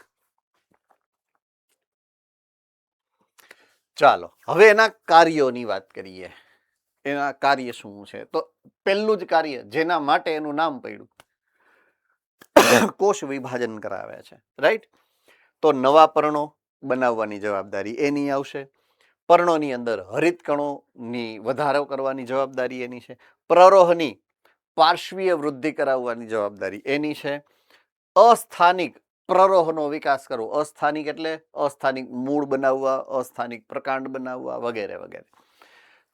ચાલો હવે એના કાર્યોની વાત કરીએ. એના કાર્ય શું છે? તો પહેલું જ કાર્ય જેના માટે એનું નામ પડ્યું કોષ વિભાજન કરાવે છે, રાઈટ? તો નવા પર્ણો બનાવવાની જવાબદારી એની આવશે. પર્ણોની અંદર હરિત કણોની વધારો કરવાની જવાબદારી એની છે. પ્રરોહની પાર્શ્વીય વૃદ્ધિ કરાવવાની જવાબદારી એની છે. અસ્થાનિક પ્રરોહનો વિકાસ કરવો. અસ્થાનિક એટલે અસ્થાનિક મૂળ બનાવવા, અસ્થાનિક પ્રકાંડ બનાવવા વગેરે વગેરે.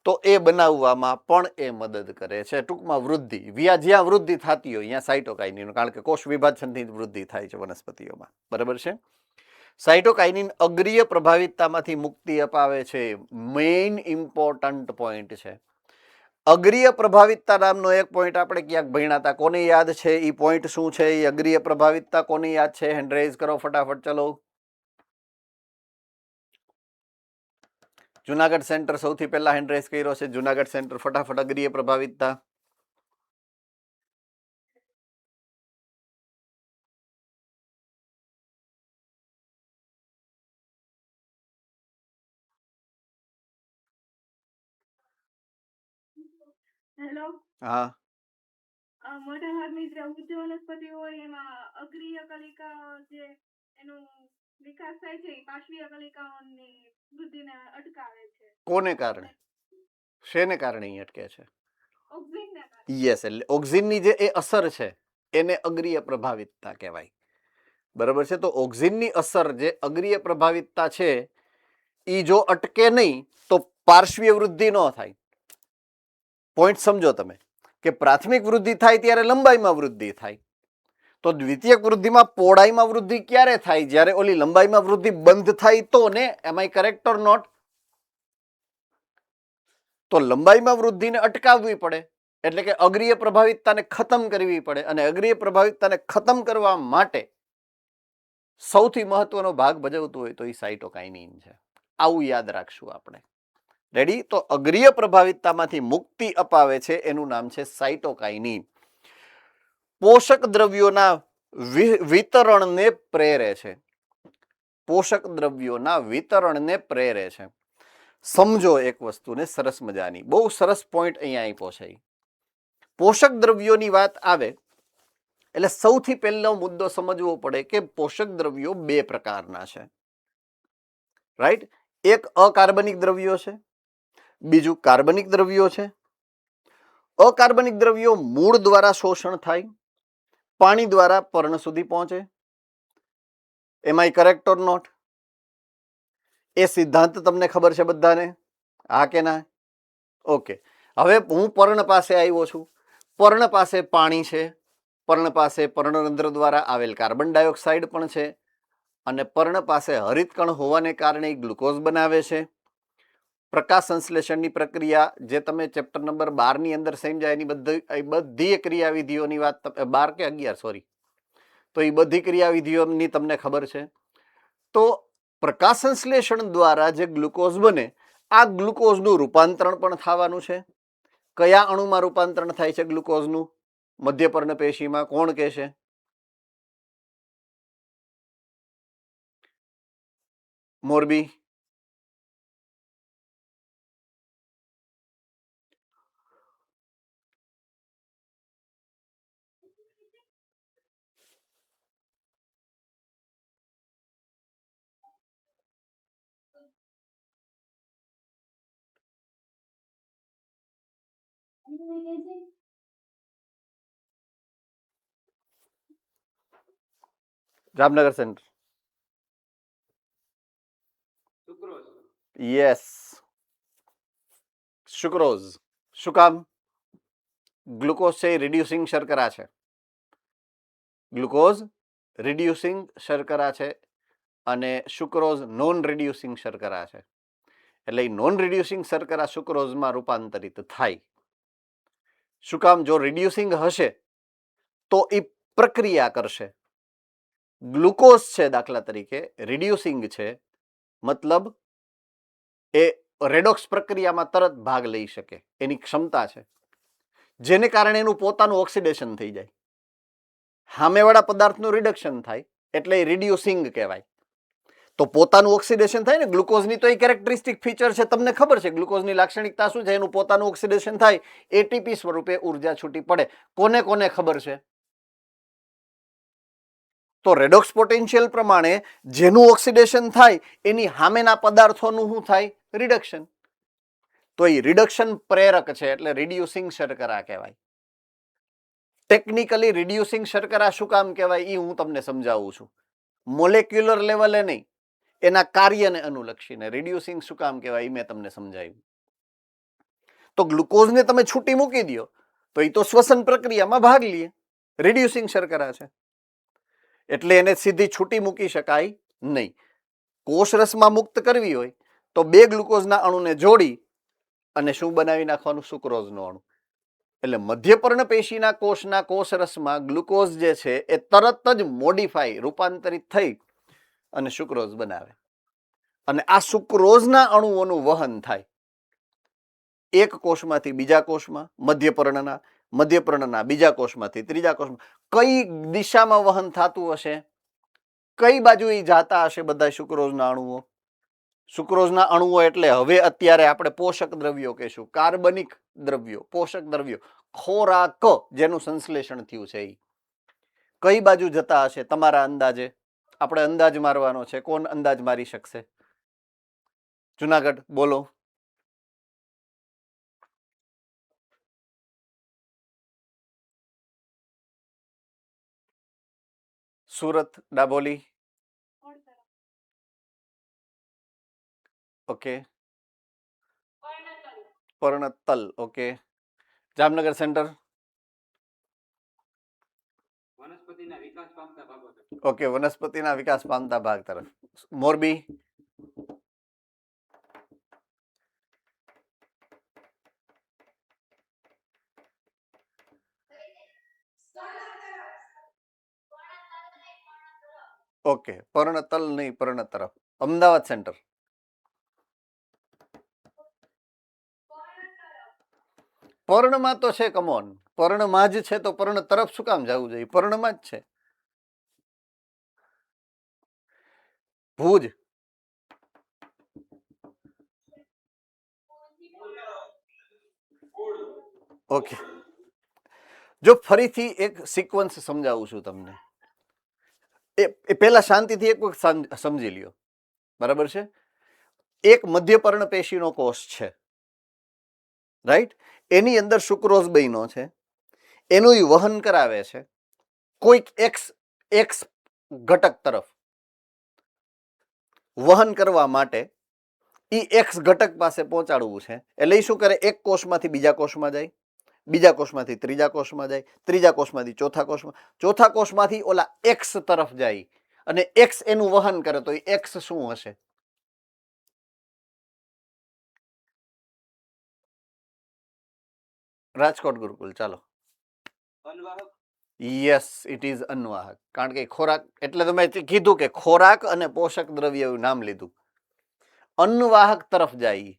તો એ બનાવવામાં પણ એ મદદ કરે છે. ટૂંકમાં વૃદ્ધિ, જ્યાં વૃદ્ધિ થતી હોય ત્યાં સાઇટોકાઇનિન, કારણ કે કોષ વિભાજનથી વૃદ્ધિ થાય છે વનસ્પતિઓમાં, બરાબર છે? સાઇટોકાઇનિન અગ્રીય પ્રભાવિતતામાંથી મુક્તિ અપાવે છે. મેઇન ઇમ્પોર્ટન્ટ પોઈન્ટ છે. અગ્રીય પ્રભાવિતતા નામનો એક પોઈન્ટ આપણે ક્યાંક ભણ્યા હતા. કોને યાદ છે એ પોઈન્ટ શું છે? એ અગ્રીય પ્રભાવિતતા કોને યાદ છે? હેન્ડ રેઝ કરો ફટાફટ. ચલો, જુનાગઢ સેન્ટર સૌથી પહેલા હેન્ડ રેઝ કર્યો છે. જુનાગઢ સેન્ટર, ફટાફટ. અગ્રીય પ્રભાવિતતા. હેલો. હા, મોટાભાગની જે ઉચ્ચ વનસ્પતિ હોય એમાં અગ્રીય કલિકા જે એનો વિકાસ થાય છે એ પાર્શ્વીય કલિકાઓની વૃદ્ધિને અટકાવે છે. કોને કારણે? શેને કારણે અહીં અટકે છે? ઓક્સિનને કારણે. યસ, એટલે ઓક્સિનની જે એ અસર છે એને અગ્રીય પ્રભાવિતતા કહેવાય, બરાબર છે? તો ઓક્સિનની અસર જે અગ્રીય પ્રભાવિતતા છે એ જો અટકે નહીં તો પાર્શ્વીય વૃદ્ધિ ન થાય. પોઈન્ટ સમજો તમે કે પ્રાથમિક વૃદ્ધિ થાય ત્યારે લંબાઈમાં વૃદ્ધિ થાય. તો દ્વિતીયક વૃદ્ધિમાં પહોળાઈમાં વૃદ્ધિ ક્યારે થાય? જ્યારે ઓલી લંબાઈમાં વૃદ્ધિ બંધ થાય તો ને. એમ આઈ કરેક્ટ ઓર નોટ? તો લંબાઈમાં વૃદ્ધિને અટકાવવી પડે, એટલે કે અગ્રીય પ્રભાવિતતાને ખતમ કરવી પડે. અને અગ્રીય પ્રભાવિતતાને ખતમ કરવા માટે સૌથી મહત્વનો ભાગ ભજવતું હોય તો એ સાઇટોકાઇનિન છે. આવું યાદ રાખશું આપણે. રેડી? તો અગ્રીય પ્રભાવિતતામાંથી મુક્તિ અપાવે છે એનું નામ છે સાઇટોકાઇનિન. પોષક દ્રવ્યોના વિતરણને પ્રેરે છે. પોષક દ્રવ્યોના વિતરણને પ્રેરે છે. સમજો એક વસ્તુને સરસ મજાની, બહુ સરસ પોઈન્ટ અહીંયા આપ્યો છે. પોષક દ્રવ્યોની વાત આવે એટલે સૌથી પહેલો મુદ્દો સમજવો પડે કે પોષક દ્રવ્યો બે પ્રકારના છે, રાઈટ? એક અકાર્બનિક દ્રવ્યો છે, બીજું કાર્બનિક દ્રવ્યો છે. અકાર્બનિક દ્રવ્યો મૂળ દ્વારા શોષણ થાય, પાણી દ્વારા પર્ણ સુધી પહોંચે. એમ આઈ કરેક્ટ ઓર નોટ? એ સિદ્ધાંત તમને ખબર છે બધાને? હા કે ના? ઓકે. હવે હું પર્ણ પાસે આવ્યો છું. પર્ણ પાસે પાણી છે, પર્ણ પાસે પર્ણરંધ્ર દ્વારા આવેલ કાર્બન ડાયોક્સાઇડ પણ છે, અને પર્ણ પાસે હરિતકણ હોવાને કારણે ગ્લુકોઝ બનાવે છે. પ્રકાશ સંશ્લેષણની પ્રક્રિયા જે તમે ચેપ્ટર નંબર 12 ની અંદર સમજાય એની બધી ક્રિયાવિધિઓની વાત, 12 કે 11 સોરી, તો એ બધી ક્રિયાવિધિઓની તમને ખબર છે. તો પ્રકાશ સંશ્લેષણ દ્વારા જે ગ્લુકોઝ બને, આ ગ્લુકોઝનું રૂપાંતરણ પણ થવાનું છે. કયા અણુમાં રૂપાંતરણ થાય છે ગ્લુકોઝનું? મધ્યપર્ણ પેશીમાં. કોણ કહેશે? Morbi. Jamnagar centre. Yes, sucrose. શું કામ? ગ્લુકોઝ છે એ રિડ્યુસિંગ શર્કરા છે. ગ્લુકોઝ રિડ્યુસિંગ શર્કરા છે અને સુક્રોઝ નોન રિડ્યુસિંગ શર્કરા છે. એટલે એ નોન રિડ્યુસિંગ શર્કરા સુક્રોઝમાં રૂપાંતરિત થાય. શું કામ? જો રિડ્યુસિંગ હશે તો એ પ્રક્રિયા કરશે. ગ્લુકોઝ છે દાખલા તરીકે રિડ્યુસિંગ છે, મતલબ એ રેડોક્સ પ્રક્રિયામાં તરત ભાગ લઈ શકે, એની ક્ષમતા છે, જેને કારણે એનું પોતાનું ઓક્સિડેશન થઈ જાય, સામેવાળા પદાર્થનું રિડક્શન થાય, એટલે એ રિડ્યુસિંગ કહેવાય. તો પોતાનું ઓક્સિડેશન થાય ને, ગ્લુકોઝની તો એ કેરેક્ટરિસ્ટિક ફીચર છે, તમને ખબર છે ગ્લુકોઝની લાક્ષણિકતા શું છે, એનું પોતાનું ઓક્સિડેશન થાય, એટીપી સ્વરૂપે ઉર્જા છૂટી પડે. કોને કોને ખબર છે? તો રેડોક્સ પોટેન્શિયલ પ્રમાણે જેનું ઓક્સિડેશન થાય એની સામેના પદાર્થોનું શું થાય? રિડક્શન. તો એ રિડક્શન પ્રેરક છે, એટલે રિડ્યુસિંગ શર્કરા કહેવાય. ટેકનિકલી રિડ્યુસિંગ શર્કરા શું કામ કહેવાય એ હું તમને સમજાવું છું. મોલેક્યુલર લેવલે નહીં, એના કાર્યને અનુલક્ષીને રિડ્યુસિંગ શું કામ કહેવાય એ મેં તમને સમજાવ્યું. તો ગ્લુકોઝને તમે છૂટી મૂકી દો તો એ તો શ્વસન પ્રક્રિયામાં ભાગ લે, રિડ્યુસિંગ શર્કરા છે, એટલે એને સીધી છૂટી મૂકી શકાય નહીં. કોષરસમાં મુક્ત કરવી હોય તો 2 ગ્લુકોઝના અણુને જોડી અને શું બનાવી નાખવાનું? સુક્રોઝનો અણુ. એટલે મધ્યપર્ણ પેશીના કોષના કોષરસમાં ગ્લુકોઝ જે છે એ તરત જ મોડિફાઈ, રૂપાંતરિત થઈ અને સુક્રોઝ બનાવે. અને આ સુક્રોઝના અણુઓનું વહન થાય એક કોષમાંથી બીજા કોષમાં, મધ્યપર્ણના બીજા કોષમાંથી ત્રીજા કોષમાં. કઈ દિશામાં વહન થતું હશે? કઈ બાજુ એ જાતા હશે બધા સુક્રોઝના અણુઓ? સુક્રોઝના અણુઓ એટલે હવે અત્યારે આપણે પોષક દ્રવ્યો કહેશું, કાર્બનિક દ્રવ્યો, પોષક દ્રવ્યો, ખોરાક જેનું સંશ્લેષણ થયું છે એ કઈ બાજુ જતા હશે તમારા અંદાજે? આપણે અંદાજ મારવાનો છે. કોણ અંદાજ મારી શકશે? જુનાગઢ બોલો. સુરત, ડાબોલી, ઓકે. પર્ણતલ, ઓકે. Jamnagar centre, okay. વનસ્પતિના વિકાસ પામતા ભાગ તરફ. મોરબી, ઓકે. પર્ણતલ નહીં, પર્ણ તરફ. અમદાવાદ સેન્ટર, પર્ણમાં તો છે. કમોન, પર્ણમાં જ છે તો પર્ણ તરફ શું કામ જવું જોઈએ? પર્ણમાં જ છે. ભુજ, ઓકે. જો ફરીથી એક સિક્વન્સ સમજાવું છું તમને, એ પહેલા શાંતિથી એક વખત સમજી લ્યો, બરાબર છે? એક મધ્યપર્ણ પેશીનો કોષ છે, રાઈટ? એની અંદર સુક્રોઝ બન્યો છે, એનું વહન કરાવે છે કોઈક એક્સ ઘટક તરફ. વહન કરવા માટે ઈ એક્સ ઘટક પાસે પહોંચાડવું છે, એટલે શું કરે? એક કોષમાંથી બીજા કોષમાં જાય, બીજા કોષમાંથી ત્રીજા કોષમાં જાય, ત્રીજા કોષમાંથી ચોથા કોષમાં, ચોથા કોષમાંથી ઓલા એક્સ તરફ જાય, અને એક્સ એનું વહન કરે. તો એક્સ શું હશે? રાજકોટ ગુરુકુલ, ચાલો. યસ, ઇટ ઇઝ અન્વાહક. કારણ કે ખોરાક, એટલે તમે કીધું કે ખોરાક અને પોષક દ્રવ્ય એવું નામ લીધું. અન્નવાહક તરફ જાય.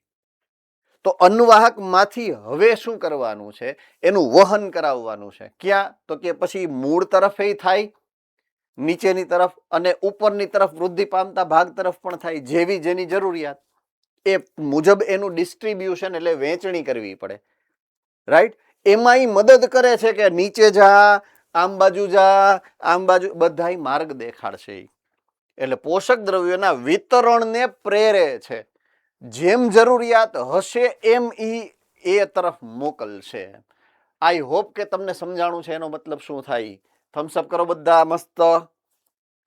તો અન્નવાહક માંથી હવે શું કરવાનું છે? એનું વહન કરાવવાનું છે. ક્યાં? તો કે પછી મૂળ તરફ થાય, નીચેની તરફ, અને ઉપરની તરફ વૃદ્ધિ પામતા ભાગ તરફ પણ થાય, જેવી જેની જરૂરિયાત એ મુજબ એનું ડિસ્ટ્રીબ્યુશન એટલે વહેંચણી કરવી પડે, રાઈટ? એમાં મદદ કરે છે કે નીચે જા, આમ બાજુ જા, આમ બાજુ, બધા માર્ગ દેખાડશે. એટલે પોષક દ્રવ્યોના વિતરણને પ્રેરે છે. જેમ જરૂરિયાત હશે એમ એ તરફ મોકલશે. આઈ હોપ કે તમને સમજાણું છે એનો મતલબ શું થાય. થમ્સઅપ કરો બધા, મસ્ત,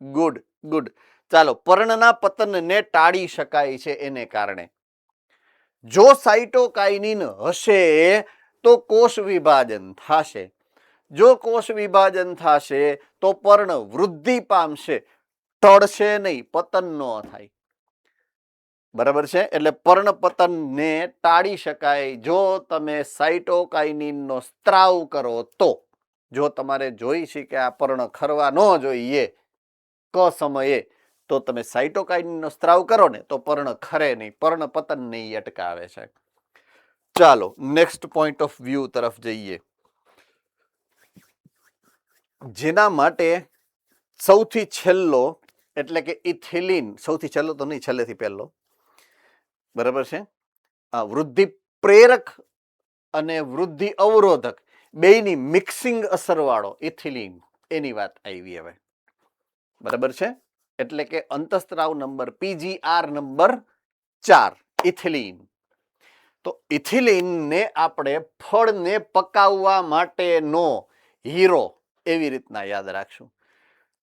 ગુડ ગુડ. ચાલો, પર્ણના પતનને ટાળી શકાય છે એને કારણે. જો સાઇટોકાઇનિન હશે તો કોષ વિભાજન થશે. જો કોષ વિભાજન થશે તો પર્ણ વૃદ્ધિ પામશે, ટળશે નહીં, પતન ન થાય. બરાબર છે. એટલે પર્ણપતનને ટાળી શકાય જો તમે સાઇટોકાઇનિનનો સ્ત્રાવ કરો તો. જો તમારે જોઈ છે કે આ પર્ણ ખરવા ન જોઈએ ક સમયે, તો તમે સાઇટોકાઇનિનનો સ્ત્રાવ કરો ને તો પર્ણ ખરે નહીં, પર્ણપતનને ઈ અટકાવે છે. ચાલો નેક્સ્ટ પોઈન્ટ ઓફ વ્યૂ તરફ જઈએ, જેના માટે સૌથી છેલ્લો એટલે કે ઇથિલિન, સૌથી છેલ્લો તો નહીં, છેલ્લેથી પહેલો, બરાબર છે. આ વૃદ્ધિ પ્રેરક અને વૃદ્ધિ અવરોધક બેયની મિક્સિંગ અસરવાળો ઇથિલિન, એની વાત આવી હવે, બરાબર છે. એટલે કે અંતઃસ્ત્રાવ નંબર PGR નંબર 4 ઇથિલિન. તો ઇથિલિનને આપણે ફળને પકાવવા માટેનો હીરો એવી રીતના યાદ રાખશું.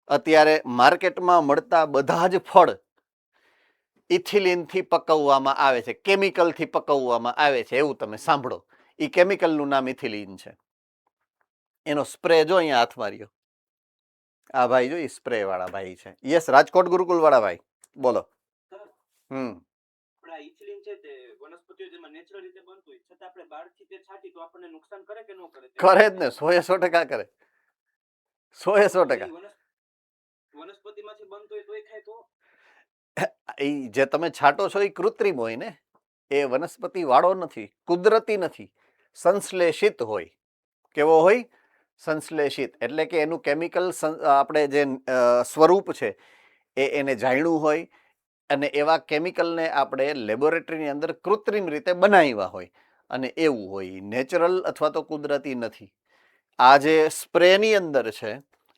અત્યારે માર્કેટમાં મળતા બધા જ ફળ ઇથિલિનથી પકવવામાં આવે છે, કેમિકલથી પકવવામાં આવે છે, એવું તમે સાંભળો. એ કેમિકલનું નામ ઇથિલિન છે. એનો સ્પ્રે જો અહીંયા હાથમાં રહ્યો, આ ભાઈ જો એ સ્પ્રે વાળા ભાઈ છે. યસ, રાજકોટ ગુરુકુલ વાળા ભાઈ બોલો. ઇથિલિન છે તે વનસ્પતિઓ જેમાં નેચરલ રીતે બનતું હોય છતાં આપણે બહારથી તે છાંટી તો આપણને નુકસાન કરે કે ન કરે? કરે જ ને, 100% કરે, 100%. વનસ્પતિમાંથી બનતું હોય તોય ખાય તો? એ જે તમે છાંટો છો એ કૃત્રિમ હોય ને, એ વનસ્પતિ વાળો નથી, કુદરતી નથી, સંશ્લેષિત હોય. કેવો હોય? સંશ્લેષિત. એટલે કે એનું કેમિકલ આપણે જે સ્વરૂપ છે એ એને જાણ્યું હોય, અને એવા કેમિકલને આપણે લેબોરેટરીની અંદર કૃત્રિમ રીતે બનાવ્યા હોય, અને એવું હોય. નેચરલ અથવા તો કુદરતી નથી. આ જે સ્પ્રેની અંદર છે,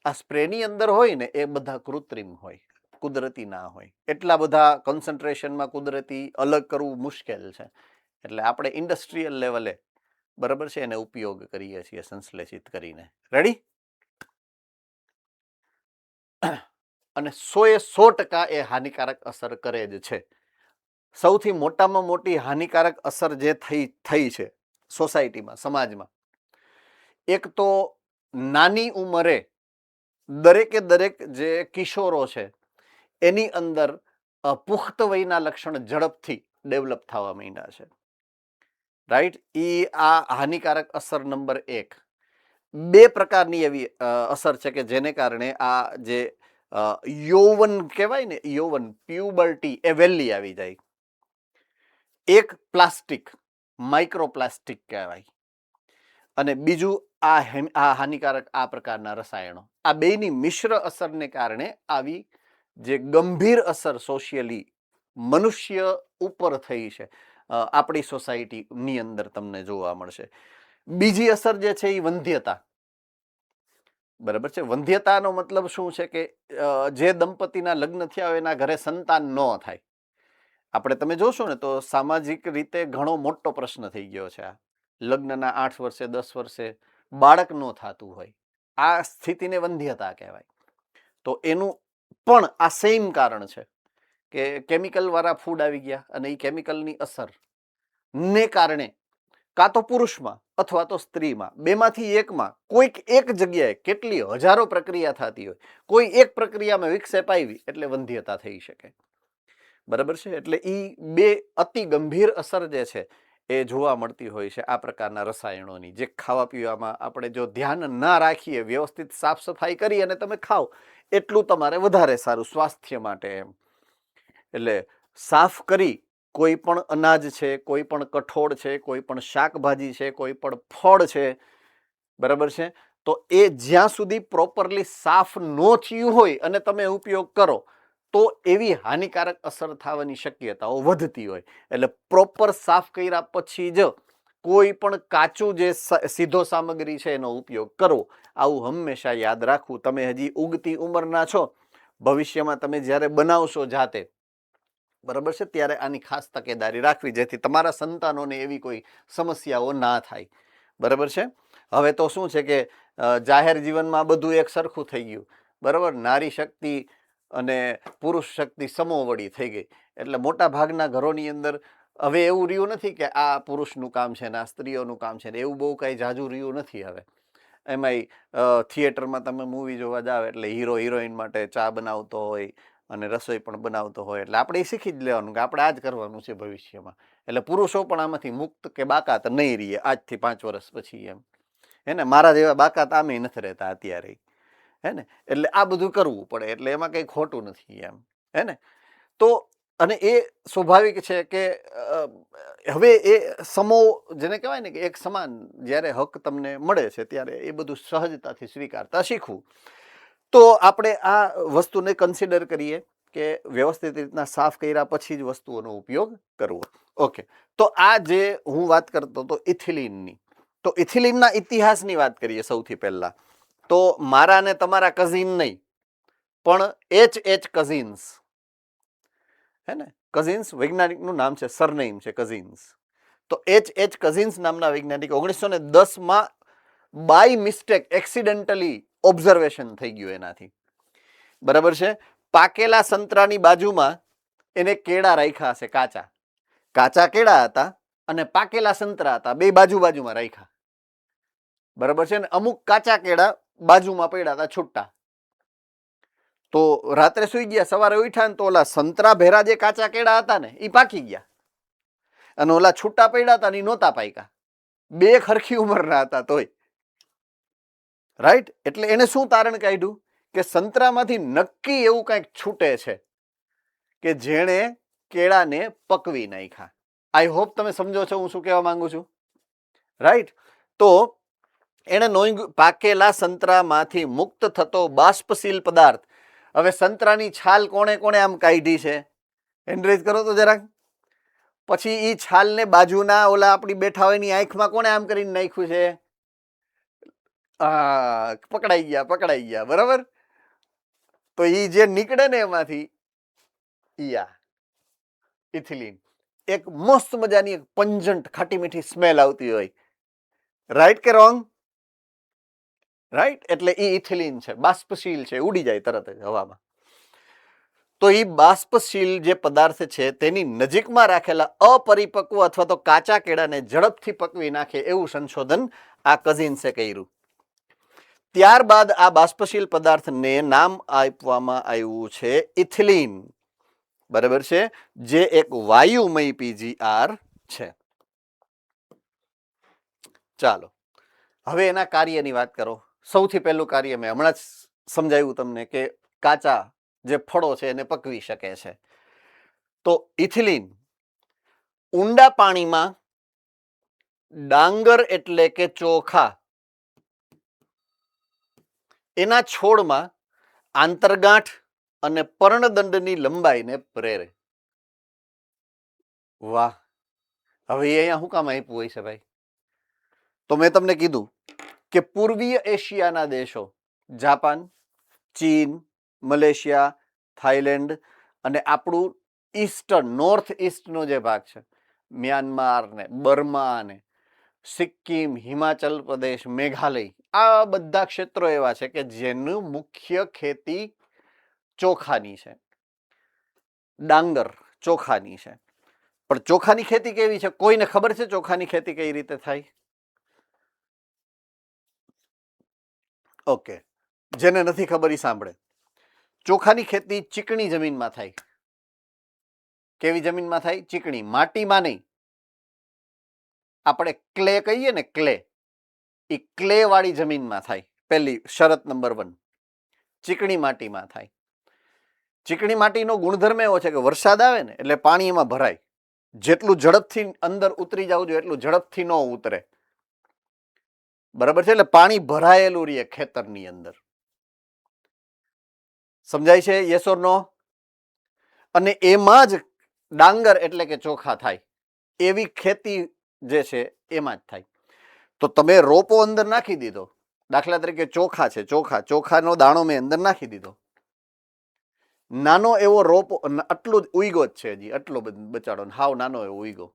આ સ્પ્રેની અંદર હોય ને એ બધા કૃત્રિમ હોય, કુદરતી ના હોય. એટલા બધા કોન્સન્ટ્રેશનમાં કુદરતી અલગ કરવું મુશ્કેલ છે. એટલે આપણે ઇન્ડસ્ટ્રીયલ લેવલે, બરાબર છે, એને ઉપયોગ કરીએ છીએ સંશ્લેષિત કરીને. રેડી? અને 100% એ હાનિકારક અસર કરે જ છે. સૌથી મોટામાં મોટી હાનિકારક અસર જે થઈ છે સોસાયટીમાં, સમાજમાં, એક તો નાની ઉંમરે દરેકે દરેક જે કિશોરો છે એની અંદર પુખ્ત વયના લક્ષણ ઝડપથી ડેવલપ થવા માંડ્યા છે. રાઈટ? એ આ હાનિકારક અસર નંબર 1. 2 પ્રકારની એવી અસર છે કે જેને કારણે આ જે યૌવન કહેવાય ને, યૌવન, પ્યુબર્ટી, એ વહેલી આવી જાય. એક પ્લાસ્ટિક, માઇક્રોપ્લાસ્ટિક કહેવાય, અને બીજું આ હાનિકારક આ પ્રકારના રસાયણો. આ બેયની મિશ્ર અસરને કારણે આવી જે ગંભીર અસર સોશિયલી મનુષ્ય ઉપર થઈ છે આપણી સોસાયટીની અંદર તમને જોવા મળશે. બીજી અસર જે છે એ વંધ્યતા. બરાબર છે? વંધ્યતાનો મતલબ શું છે કે જે દંપતીના લગ્ન થયા હોય એના ઘરે સંતાન ન થાય. આપણે તમે જોશો ને તો સામાજિક રીતે ઘણો મોટો પ્રશ્ન થઈ ગયો છે. આ લગ્નના 8 વર્ષે 10 વર્ષે બાળક ન થતું હોય, આ સ્થિતિને વંધ્યતા કહેવાય. તો એનું પણ આ સેમ કારણ છે કે કેમિકલ વાળા ફૂડ આવી ગયા, અને એ કેમિકલની અસર ને કારણે કાં તો પુરુષમાં અથવા તો સ્ત્રીમાં, બેમાંથી એકમાં કોઈક એક જગ્યાએ કેટલી હજારો પ્રક્રિયા થતી હોય, કોઈ એક પ્રક્રિયામાં વિક્ષેપ આવી એટલે વંધ્યતા થઈ શકે. બરાબર છે? એટલે એ 2 અતિ ગંભીર અસર જે છે એ જોવા મળતી હોય છે આ પ્રકારના રસાયણોની, જે ખાવા પીવામાં આપણે જો ધ્યાન ના રાખીએ, વ્યવસ્થિત સાફ સફાઈ કરી અને તમે ખાઓ એટલું તમારે વધારે સારું સ્વાસ્થ્ય માટે. એમ એટલે સાફ કરી કોઈ પણ અનાજ છે, કોઈ પણ કઠોળ છે, કોઈ પણ શાકભાજી છે, કોઈ પણ ફળ છે, બરાબર છે, તો એ જ્યાં સુધી પ્રોપરલી સાફ ન થયું હોય અને તમે ઉપયોગ કરો તો એવી હાનિકારક અસર થવાની શક્યતાઓ વધતી હોય. એટલે પ્રોપર સાફ કર્યા પછી જ કોઈ પણ કાચું જે સીધો સામગ્રી છે એનો ઉપયોગ કરવો. આવું હંમેશા યાદ રાખવું. તમે હજી ઉગતી ઉંમરના છો, ભવિષ્યમાં તમે જ્યારે બનાવશો જાતે, બરાબર છે, ત્યારે આની ખાસ તકેદારી રાખવી, જેથી તમારા સંતાનોને એવી કોઈ સમસ્યાઓ ના થાય. બરાબર છે? હવે તો શું છે કે જાહેર જીવનમાં બધું એક સરખું થઈ ગયું, બરાબર? નારી શક્તિ અને પુરુષ શક્તિ સમોવડી થઈ ગઈ. એટલે મોટા ભાગના ઘરોની અંદર હવે એવું રહ્યું નથી કે આ પુરુષનું કામ છે ને આ સ્ત્રીઓનું કામ છે, ને એવું બહુ કાંઈ જાજુ રહ્યું નથી હવે. એમાંય થિયેટરમાં તમે મૂવી જોવા જાવ એટલે હીરો હિરોઈન માટે ચા બનાવતો હોય, અને રસોઈ પણ બનાવતો હોય, એટલે આપણે એ શીખી જ લેવાનું કે આપણે આ જ કરવાનું છે ભવિષ્યમાં. એટલે પુરુષો પણ આમાંથી મુક્ત કે બાકાત નહીં રહીએ આજથી 5 વર્ષ પછી એમ. હે ને, મારા જેવા બાકાત આમે નથી રહેતા અત્યારે. હે ને, એટલે આ બધું કરવું પડે, એટલે એમાં કંઈ ખોટું નથી એમ. હે ને, તો અને એ સ્વાભાવિક છે કે હવે એ સમો જેને કહેવાય ને કે એક સમાન જ્યારે હક તમને મળે છે ત્યારે એ બધું સહજતાથી સ્વીકારતા શીખવું. તો આપણે આ વસ્તુને કન્સિડર કરીએ કે વ્યવસ્થિત રીતના સાફ કર્યા પછી જ વસ્તુઓનો ઉપયોગ કરવો. ઓકે, તો આ જે હું વાત કરતો હતો ઇથિલિનની, તો ઇથિલિનના ઇતિહાસની વાત કરીએ સૌથી પહેલા. તો મારા અને તમારા કઝિન નહીં, પણ H કઝિન્સ. હે ને, કઝિન્સ વૈજ્ઞાનિકનું નામ છે, સરનેમ છે કઝિન્સ. તો H કઝિન્સ નામના વૈજ્ઞાનિક 1910માં બાય મિસ્ટેક એક્સિડેન્ટલી ઓબ્ઝર્વેશન થઈ ગયું એનાથી. બરાબર છે. પાકેલા સંતરાની બાજુમાં એને કેળા રાખ્યા હશે, કાચા કાચા કેળા હતા અને પાકેલા સંતરા હતા, બે બાજુમાં રાખ્યા. બરાબર છે ને, અમુક કાચા કેળા બાજુમાં પડ્યા હતા છૂટા. તો રાત્રે સુઈ ગયા, સવારે ઉઠ્યા ને તો ઓલા સંતરા ભેરા જે કાચા કેળા હતા ને એ પાકી ગયા, અને ઓલા છૂટા પડ્યા હતા ને એ નહોતા પાક્યા. બે ખરખી ઉંમરના હતા તોય. રાઈટ, એટલે એને શું તારણ કાઢ્યું કે સંતરામાંથી નક્કી એવું કંઈક છૂટે છે કે જેણે કેળાને પકવી નાખ્યા. આઈ હોપ તમે સમજો છો હું શું કહેવા માંગુ છું. રાઈટ, તો એને નોંધ્યું પાકેલા સંતરામાંથી મુક્ત થતો બાષ્પશીલ પદાર્થ. હવે સંતરાની છાલ કોણે કોણે આમ કાઢી છે, હેન્ડ કરો તો જરાક. પછી ઈ છાલને બાજુના ઓલા આપણી બેઠા હોય ની આંખમાં કોણે આમ કરીને નાખ્યું છે? પકડાઈ ગયા. બરાબર. તો ઈ જે નીકળે ને એમાંથી ઇથિલિન, એક મસ્ત મજાની એક પંજન્ટ ખાટી મીઠી સ્મેલ આવતી હોય. રાઈટ કે રોંગ? રાઈટ, એટલે ઈ ઇથિલિન છે, બાષ્પશીલ છે, ઉડી જાય તરત જ હવામાં. તો ઈ બાષ્પશીલ જે પદાર્થ છે તેની નજીકમાં રાખેલા અપરિપક્વ અથવા તો કાચા કેળાને ઝડપથી પકવી નાખે એવું સંશોધન આ કઝિન્સે કર્યું. ત્યારબાદ આ બાષ્પશીલ પદાર્થને નામ આપવામાં આવ્યું છે ઇથિલિન. બરાબર છે, જે એક વાયુમય PGR છે. ચાલો હવે એના કાર્યની વાત કરો. સૌથી પહેલું કાર્ય મેં હમણાં જ સમજાવ્યું તમને કે કાચા જે ફળો છે એને પકવી શકે છે. તો ઇથિલિન ઊંડા પાણીમાં ડાંગર એટલે કે ચોખા એના છોડમાં આંતરગાંઠ અને પર્ણદંડની લંબાઈને પ્રેરે. વાહ, હવે અહીંયા શું કામ આપ્યું હોય છે ભાઈ? તો મેં તમને કીધું કે પૂર્વીય એશિયાના દેશો જાપાન, ચીન, મલેશિયા, થાઈલેન્ડ અને આપણું ઈસ્ટર્ન નોર્થ ઈસ્ટનો જે ભાગ છે, મ્યાનમાર ને બર્મા ને સિક્કિમ, હિમાચલ પ્રદેશ, મેઘાલય, આ બધા ક્ષેત્રો એવા છે કે જેનું મુખ્ય ખેતી ચોખાની છે. ડાંગર ચોખાની છે. પણ ચોખાની ખેતી કેવી છે? કોઈને ખબર છે ચોખાની ખેતી કઈ રીતે થાય? ઓકે, જેને નથી ખબર એ સાંભળે. ચોખાની ખેતી ચીકણી જમીનમાં થાય. કેવી જમીનમાં થાય? ચીકણી, માટીમાં નહીં. આપણે ક્લે કહીએ ને, ક્લે, એ ક્લે વાળી જમીનમાં થાય. પહેલી શરત નંબર 1, ચીકણી માટીમાં થાય. ચીકણી માટીનો ગુણધર્મ એવો છે કે વરસાદ આવે ને એટલે પાણી એમાં ભરાય. જેટલું ઝડપથી અંદર ઉતરી જવું જોઈએ એટલું ઝડપથી ન ઉતરે. બરાબર છે, એટલે પાણી ભરાયેલું રહે ખેતરની અંદર. સમજાય છે? યસ ઓર નો? અને એમાં જ ડાંગર એટલે કે ચોખા થાય. એવી ખેતી જે છે એમાં જ થાય. તો તમે રોપો અંદર નાખી દીધો, દાખલા તરીકે ચોખા છે, ચોખાનો દાણો મેં અંદર નાખી દીધો, નાનો એવો રોપો આટલું જ ઉઈગો જ છે, હજી આટલો બચાડો હાવ નાનો એવો ઉઈગો.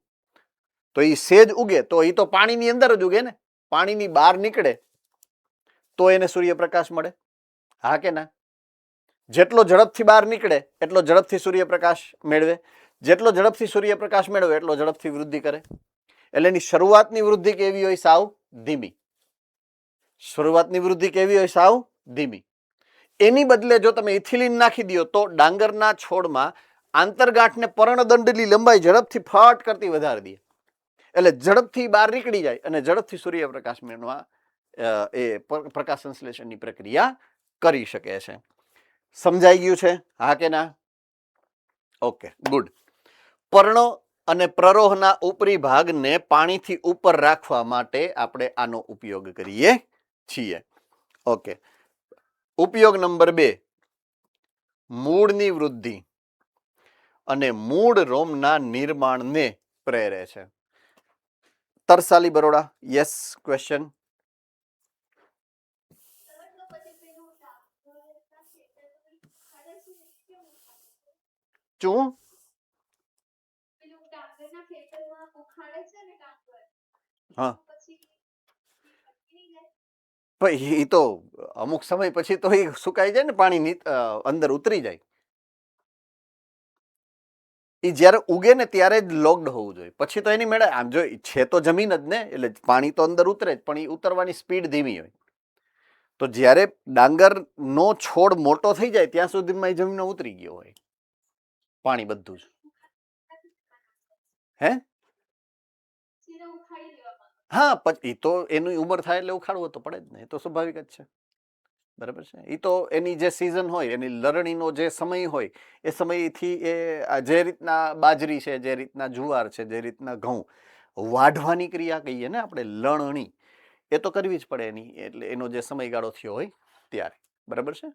તો એ સેજ ઉગે તો એ તો પાણીની અંદર જ ઉગે ને. પાણીની બહાર નીકળે તો એને સૂર્યપ્રકાશ મળે, હા કે ના? જેટલો ઝડપથી બહાર નીકળે એટલો ઝડપથી સૂર્યપ્રકાશ મેળવે. જેટલો ઝડપથી સૂર્યપ્રકાશ મેળવે એટલો ઝડપથી વૃદ્ધિ કરે. એટલે એની શરૂઆતની વૃદ્ધિ કેવી હોય? સાવ ધીમી. શરૂઆતની વૃદ્ધિ કેવી હોય? સાવ ધીમી. એની બદલે જો તમે ઇથિલિન નાખી દો તો ડાંગરના છોડમાં આંતરગાંઠને પર્ણદંડની લંબાઈ ઝડપથી ફટ કરતી વધારી દે, એટલે ઝડપથી બહાર નીકળી જાય અને ઝડપથી સૂર્યપ્રકાશ મેળવવા એ પ્રકાશ સંશ્લેષણની પ્રક્રિયા કરી શકે છે. સમજાઈ ગયું છે? હા કે ના? Okay, good. પર્ણો અને પ્રરોહના ઉપરી ભાગને પાણીથી ઉપર રાખવા માટે આપણે આનો ઉપયોગ કરીએ છીએ. ઓકે, ઉપયોગ નંબર 2, મૂળની વૃદ્ધિ અને મૂળ રોમના નિર્માણને પ્રેરે છે. Tarsali Baroda, yes question. શું? હા, પણ એ તો અમુક સમય પછી તો એ સુકાઈ જાય ને, પાણી અંદર ઉતરી જાય. એ જ્યારે ઉગે ને ત્યારે જ લોક્ડ હોવું જોઈએ, પછી તો એની મેળે આમ જો છે તો જમીન જ ને, એટલે પાણી તો અંદર ઉતરે જ, પણ એ ઉતરવાની સ્પીડ ધીમી હોય. તો જ્યારે ડાંગરનો છોડ મોટો થઈ જાય ત્યાં સુધીમાં એ જમીનમાં ઉતરી ગયો હોય પાણી બધું જ. હે? હા, પછી તો એની ઉંમર થાય એટલે ઉખાડવો તો પડે જ ને, એ તો સ્વાભાવિક જ છે. બરાબર છે. એ તો એની જે સિઝન હોય, એની લણણીનો જે સમય હોય, એ સમયથી એ જે રીતના બાજરી છે, જે રીતના જુવાર છે, જે રીતના ઘઉં, વાઢવાની ક્રિયા કહીએ ને આપણે, લણણી, એ તો કરવી જ પડે એની, એટલે એનો જે સમયગાળો થયો હોય ત્યારે. બરાબર છે?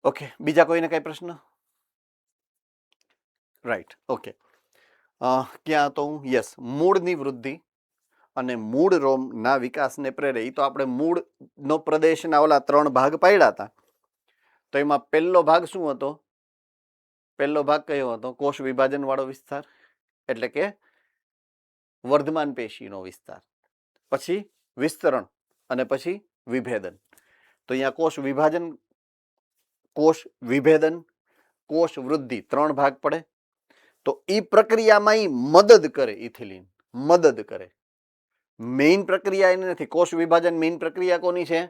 ઓકે, બીજા કોઈને કઈ પ્રશ્ન? Right, okay. ક્યાં તો હું? યસ, મૂળની વૃદ્ધિ અને મૂળ રોમના વિકાસને પ્રેરે. એ તો આપણે મૂળનો પ્રદેશના ઓલા 3 ભાગ પાડ્યા હતા. તો એમાં પહેલો ભાગ શું હતો? પહેલો ભાગ કયો હતો? કોષ વિભાજન વાળો વિસ્તાર, એટલે કે વર્ધમાન પેશીનો વિસ્તાર. પછી વિસ્તરણ અને પછી વિભેદન. તો અહીંયા કોષ વિભાજન, કોષ વિભેદન, કોષ વૃદ્ધિ 3 ભાગ પડે. તો એ પ્રક્રિયામાં મદદ કરે ઇથિલિન, મદદ કરે. મેઇન પ્રક્રિયા એની નથી. કોષ વિભાજન મેઇન પ્રક્રિયા કોની છે?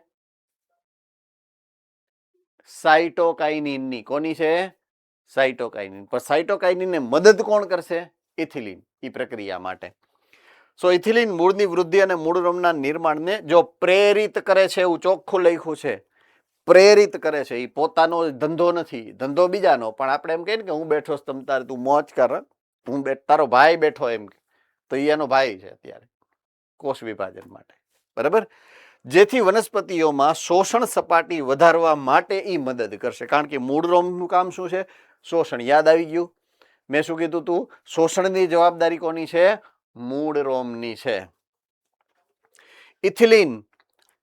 સાઇટોકાઇનિનની. કોની છે? સાઇટોકાઇનિન. પણ સાઇટોકાઇનિનને મદદ કોણ કરશે? ઇથિલિન, એ પ્રક્રિયા માટે. સો ઇથિલિન મૂળની વૃદ્ધિ અને મૂળ રોમના નિર્માણને જો પ્રેરિત કરે છે, એવું ચોખ્ખું લખ્યું છે. પ્રેરિત કરે છે. એ પોતાનો ધંધો નથી, ધંધો બીજાનો. પણ આપણે એમ કહીએ ને કે હું બેઠો તમ તારે તું મોજ કર, હું તારો ભાઈ બેઠો, એમ તો એ એનો ભાઈ છે અત્યારે કોષ વિભાજન માટે. બરાબર? જેથી વનસ્પતિઓમાં શોષણ સપાટી વધારવા માટે એ મદદ કરશે. કારણ કે મૂળ રોમનું કામ શું છે? શોષણ. યાદ આવી ગયું? મેં શું કીધું તું? શોષણની જવાબદારી કોની છે? મૂળ રોમની છે. ઇથિલિન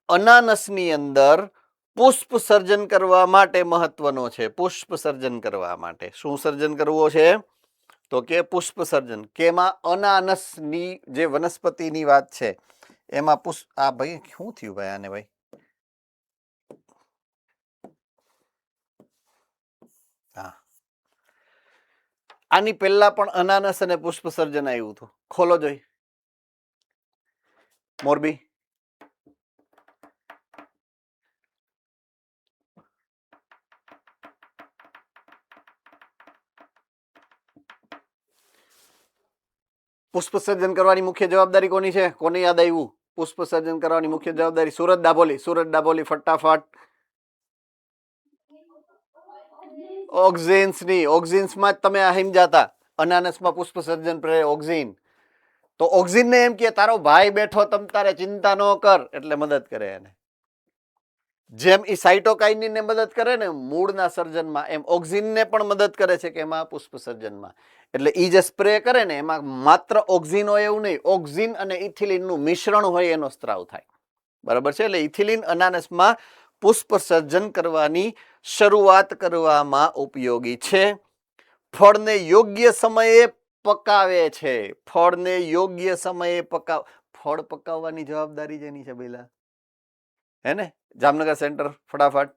અનાનસની અંદર પુષ્પ સર્જન કરવા માટે મહત્વનો છે. પુષ્પ સર્જન કરવા માટે શું સર્જન કરવો છે? તો કે પુષ્પ સર્જન. કેમાં? અનાનસની જે વનસ્પતિની વાત છે એમાં પુષ્પ. આ ભાઈ શું થયું ભાઈ આને? ભાઈ હા, આની પહેલા પણ અનાનસ અને પુષ્પ સર્જન આવ્યું હતું. ખોલો જોઈ. મોરબી. પુષ્પ સર્જન કરવાની મુખ્ય જવાબદારી કોની છે? કોને યાદ આવ્યું? પુષ્પ સર્જન કરવાની મુખ્ય જવાબદારી સુરત ડાબોલી. સુરત ડાબોલી ફટાફટ. ઓક્ઝિન્સની. ઓક્ઝિન્સમાં જ તમે આ સમજાતા. અનાનસમાં પુષ્પ સર્જન પ્રેરે ઓક્ઝિન. તો ઓક્ઝિનને એમ કે તારો ભાઈ બેઠો, તમ તારે ચિંતા ન કર, એટલે મદદ કરે એને. જેમ એ સાઇટોકાઇનિનને મદદ કરે ને મૂળના સર્જનમાં, એમ ઓક્ઝિનને પણ મદદ કરે છે કે એમાં પુષ્પ સર્જનમાં. એટલે એ જે સ્પ્રે કરે ને એમાં માત્ર ઓક્ઝિન હોય એવું નહીં, ઓક્ઝિન અને ઇથિલિનનું મિશ્રણ હોય એનો સ્ત્રાવ થાય. બરાબર છે? એટલે ઇથિલિન અનાનસમાં પુષ્પ સર્જન કરવાની શરૂઆત કરવામાં ઉપયોગી છે. ફળને યોગ્ય સમયે પકાવે છે. ફળને યોગ્ય સમયે ફળ પકાવવાની જવાબદારી જેની છે બેલા, હે ને? જામનગર સેન્ટર ફટાફટ.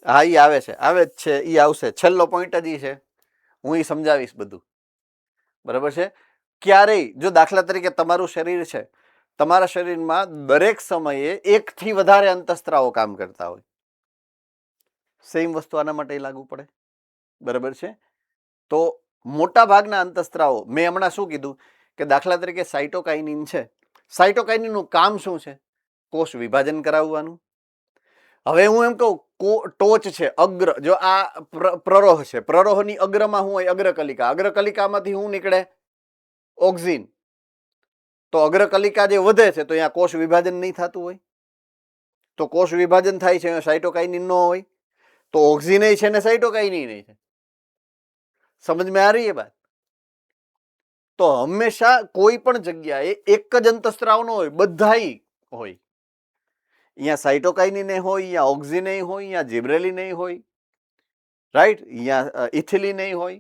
હા, ઈ આવે છે, આવે જ છે, ઈ આવશે. છેલ્લો પોઈન્ટ જ ઈ છે. હું ઈ સમજાવીશ બધું. બરાબર છે? ક્યારેય જો દાખલા તરીકે તમારું શરીર છે, તમારા શરીરમાં દરેક સમયે એકથી વધારે અંતઃસ્ત્રાવો કામ કરતા હોય. સેમ વસ્તુ આના માટે લાગુ પડે. બરાબર છે. તો મોટા ભાગના અંતઃસ્ત્રાવો, મેં હમણાં શું કીધું કે દાખલા તરીકે સાઇટોકાઇનિન છે. સાઇટોકાઇનિનનું કામ શું છે? કોષ વિભાજન કરાવવાનું. હવે હું એમ કહું ટોચ છે, અગ્ર, જો આ પ્રરોહ છે, પ્રરોહની અગ્રમાં શું હોય? અગ્રકલિકા. અગ્રકલિકામાંથી શું નીકળે? ઓક્સિન. તો અગ્રકલિકા જે વધે છે તો અહીંયા કોષ વિભાજન નહીં થતું હોય. તો કોષ વિભાજન થાય છે, સાઇટોકાઇનિન ન હોય. તો ઓક્સિન છે ને સાઇટોકાઇનિન છે. સમજ में आ रही है बात? તો હંમેશા કોઈ પણ જગ્યાએ એક જ અંતઃસ્ત્રાવ ન હોય, બધાય હોય. અહીંયા સાઇટોકાઇનિન હોય, અહીંયા ઓક્સિન હોય, અહીંયા જિબ્રેલિન હોય, રાઈટ, અહીંયા ઇથિલિન હોય.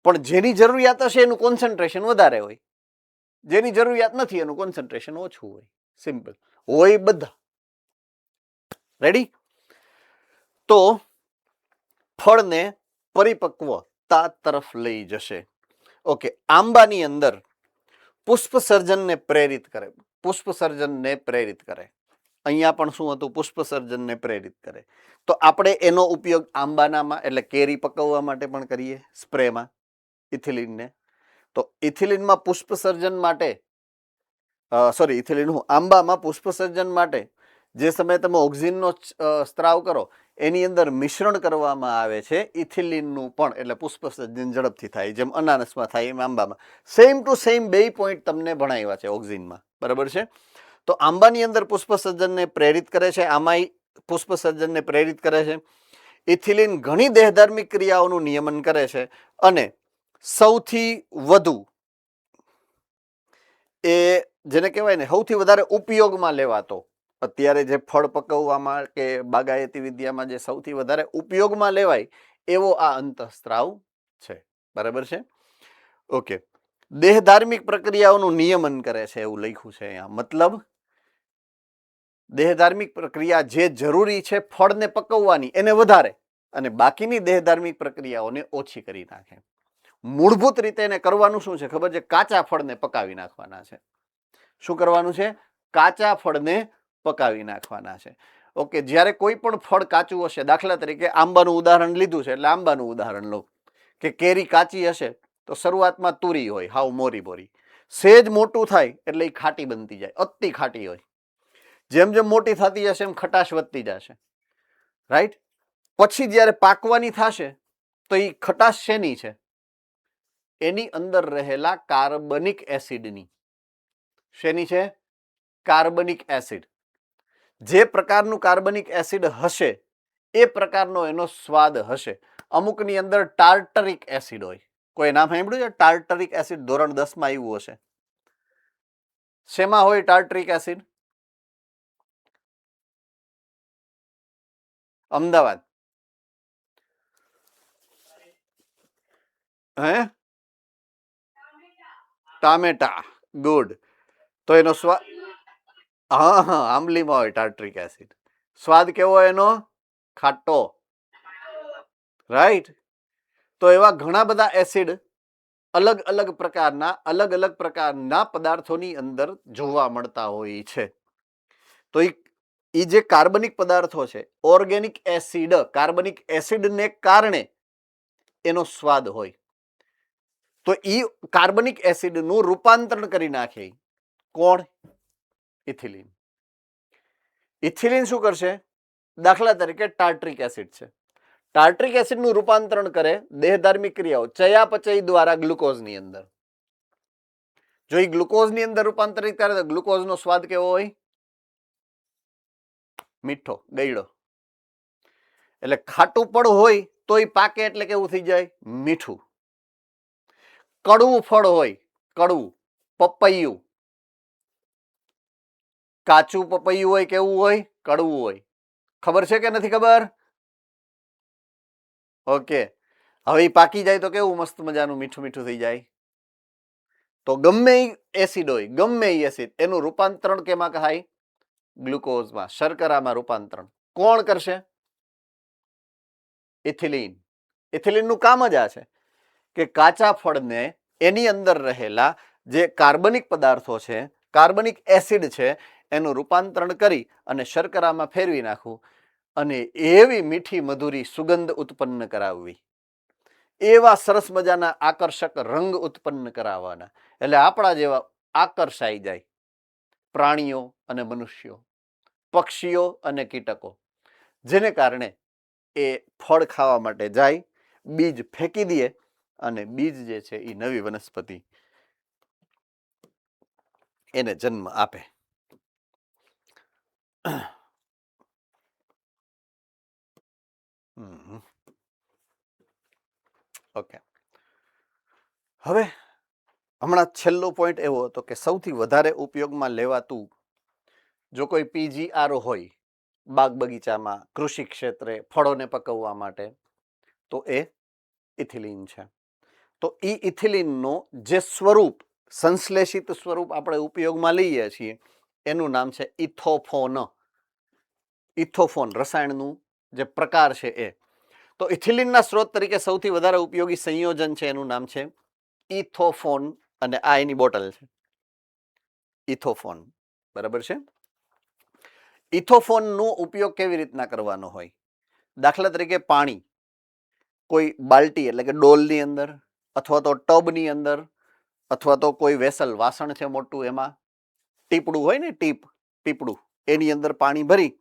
પણ જેની જરૂરિયાત હશે એનું કોન્સન્ટ્રેશન વધારે હોય, જેની જરૂરિયાત નથી એનું કોન્સન્ટ્રેશન ઓછું હોય. સિમ્પલ. હોય બધા. રેડી? તો ફળને પરિપક્વતા તરફ લઈ જશે. ઓકે, આંબાની અંદર પુષ્પ સર્જનને પ્રેરિત કરે. પુષ્પ સર્જનને પ્રેરિત કરે. અહીંયા પણ શું હતું? પુષ્પ સર્જનને પ્રેરિત કરે. તો આપણે એનો ઉપયોગ આંબાનામાં એટલે કેરી પકવવા માટે પણ કરીએ, સ્પ્રેમાં ઇથિલિનને. તો ઇથિલિનમાં પુષ્પ સર્જન માટે ઇથિલિન આંબામાં પુષ્પ સર્જન માટે જે સમયે તમે ઓક્સિનનો સ્ત્રાવ કરો એની અંદર મિશ્રણ કરવામાં આવે છે ઇથિલિનનું પણ, એટલે પુષ્પ સર્જન ઝડપથી થાય. જેમ અનાનસમાં થાય એમ આંબામાં સેમ ટુ સેમ 2 પોઈન્ટ તમને ભણાવ્યા છે ઓક્સિનમાં. બરાબર છે? તો આંબાની અંદર પુષ્પ સર્જનને પ્રેરિત કરે છે, આમાંય પુષ્પ સર્જનને પ્રેરિત કરે છે. ઇથિલિન ઘણી દેહધાર્મિક ક્રિયાઓનું નિયમન કરે છે અને સૌથી વધુ એ જેને કહેવાય ને સૌથી વધારે ઉપયોગમાં લેવાતો, અત્યારે જે ફળ પકવવામાં કે બાગાયતી વિદ્યામાં જે સૌથી વધારે ઉપયોગમાં લેવાય એવો આ અંતઃસ્ત્રાવ છે. બરાબર છે? ઓકે. દેહધાર્મિક પ્રક્રિયાઓનું નિયમન કરે છે એવું લખ્યું છે અહીંયા. મતલબ દેહધાર્મિક પ્રક્રિયા જે જરૂરી છે ફળને પકવવાની એને વધારે અને બાકીની દેહધાર્મિક પ્રક્રિયાઓને ઓછી કરી નાખે. મૂળભૂત રીતે એને કરવાનું શું છે ખબર છે? કાચા ફળને પકાવી નાખવાના છે. શું કરવાનું છે? કાચા ફળને પકાવી નાખવાના છે. ઓકે, જ્યારે કોઈ પણ ફળ કાચું હશે, દાખલા તરીકે આંબાનું ઉદાહરણ લીધું છે એટલે આંબાનું ઉદાહરણ લો, કે કેરી કાચી હશે તો શરૂઆતમાં તુરી હોય, હાવ મોરી મોરી. સેજ મોટું થાય એટલે એ ખાટી બનતી જાય, અતિ ખાટી હોય. જેમ જેમ મોટી થતી જશે એમ ખટાશ વધતી જશે, રાઈટ? પછી જ્યારે પાકવાની થશે તો એ ખટાશ શેની છે? એની અંદર રહેલા કાર્બનિક એસિડની. શેની છે? કાર્બનિક એસિડ. જે પ્રકારનું કાર્બનિક એસિડ હશે એ પ્રકારનો એનો સ્વાદ હશે. અમુકની અંદર ટાર્ટરિક એસિડ હોય. કોઈ નામ સાંભળ્યું છે? ટાર્ટરિક એસિડ ધોરણ 10 માં આવ્યું હશે. શેમાં હોય ટાર્ટરિક એસિડ? અમદાવાદ. હે? ટામેટા. ગુડ. તો એનો સ્વાદ, હા, આંબલીમાં હોય ટાર્ટરિક એસિડ. સ્વાદ કેવો એનો? ખાટો. રાઈટ? તો એવા ઘણા બધા એસિડ અલગ અલગ પ્રકારના પદાર્થોની અંદર જોવા મળતા હોય છે. તો એ જે કાર્બનિક પદાર્થો છે, ઓર્ગેનિક એસિડ, કાર્બનિક એસિડને કારણે એનો સ્વાદ હોય. તો એ કાર્બનિક એસિડનું રૂપાંતરણ કરી નાખે કોણ? ઇથિલિન. ઇથિલિન શું કરશે? દાખલા તરીકે ટાર્ટરિક એસિડ છે, ટાર્ટરિક એસિડનું રૂપાંતરણ કરે દેહધાર્મિક ક્રિયાઓ ચયાપચય દ્વારા ગ્લુકોઝની અંદર. જો એ ગ્લુકોઝની અંદર રૂપાંતરિત કરે તો ગ્લુકોઝનો સ્વાદ કેવો હોય? મીઠો, ગળ્યો. એટલે ખાટું પણ હોય તો એ પાકે એટલે કેવું થઈ જાય? મીઠું. કડવું ફળ હોય, કડવું, પપૈયું, કાચું પપૈયું હોય કેવું હોય? કડવું હોય. ખબર છે કે નથી ખબર? ઓકે. હવે એ પાકી જાય તો કેવું મસ્ત મજાનું મીઠું મીઠું થઈ જાય. તો ગમે એસિડ હોય, ગમે એસિડ, એનું રૂપાંતરણ કેમાં થાય? ગ્લુકોઝમાં, શર્કરામાં રૂપાંતરણ કોણ કરશે? ઇથિલિન. ઇથિલિનનું કામ જ આ છે કે કાચા ફળને એની અંદર રહેલા જે કાર્બનિક પદાર્થો છે કાર્બનિક એસિડ છે એનું રૂપાંતરણ કરી અને શર્કરામાં ફેરવી નાખવું અને એવી મીઠી મધુરી સુગંધ ઉત્પન્ન કરાવવી, એવા સરસ મજાના આકર્ષક રંગ ઉત્પન્ન કરાવવાના, એટલે આપણા જેવા આકર્ષાઈ જાય પ્રાણીઓ અને મનુષ્યો, પક્ષીઓ અને કીટકો, જેને કારણે એ ફળ ખાવા માટે જાય, બીજ ફેંકી દે અને બીજ જે છે એ નવી વનસ્પતિ એને જન્મ આપે. ઓકે, હવે હમણાં છેલ્લો પોઈન્ટ એવો હતો કે સૌથી વધારે ઉપયોગમાં લેવાતું જો કોઈ પીજીઆર હોય બાગ બગીચામાં, કૃષિ ક્ષેત્રે, ફળોને પકવવા માટે, તો એ ઇથિલિન છે. તો એ ઇથિલિનનો જે સ્વરૂપ, સંશ્લેષિત સ્વરૂપ આપણે ઉપયોગમાં લઈએ છીએ એનું નામ છે ઇથોફોન. ઇથોફોન રસાયણનું જે પ્રકાર છે એ. તો ઇથિલિનના સ્ત્રોત તરીકે સૌથી વધારે ઉપયોગી સંયોજન છે એનું નામ છે ઇથોફોન, અને આ એની બોટલ છે ઇથોફોન. બરાબર છે. ઇથોફોનનો ઉપયોગ કેવી રીતના કરવાનો હોય? દાખલા તરીકે પાણી કોઈ બાલ્ટી એટલે કે ડોલની અંદર, અથવા તો ટબની અંદર, અથવા તો કોઈ વેસલ વાસણ છે મોટું, એમાં ટીપડું હોય ને, ટીપડું, એની અંદર પાણી ભરી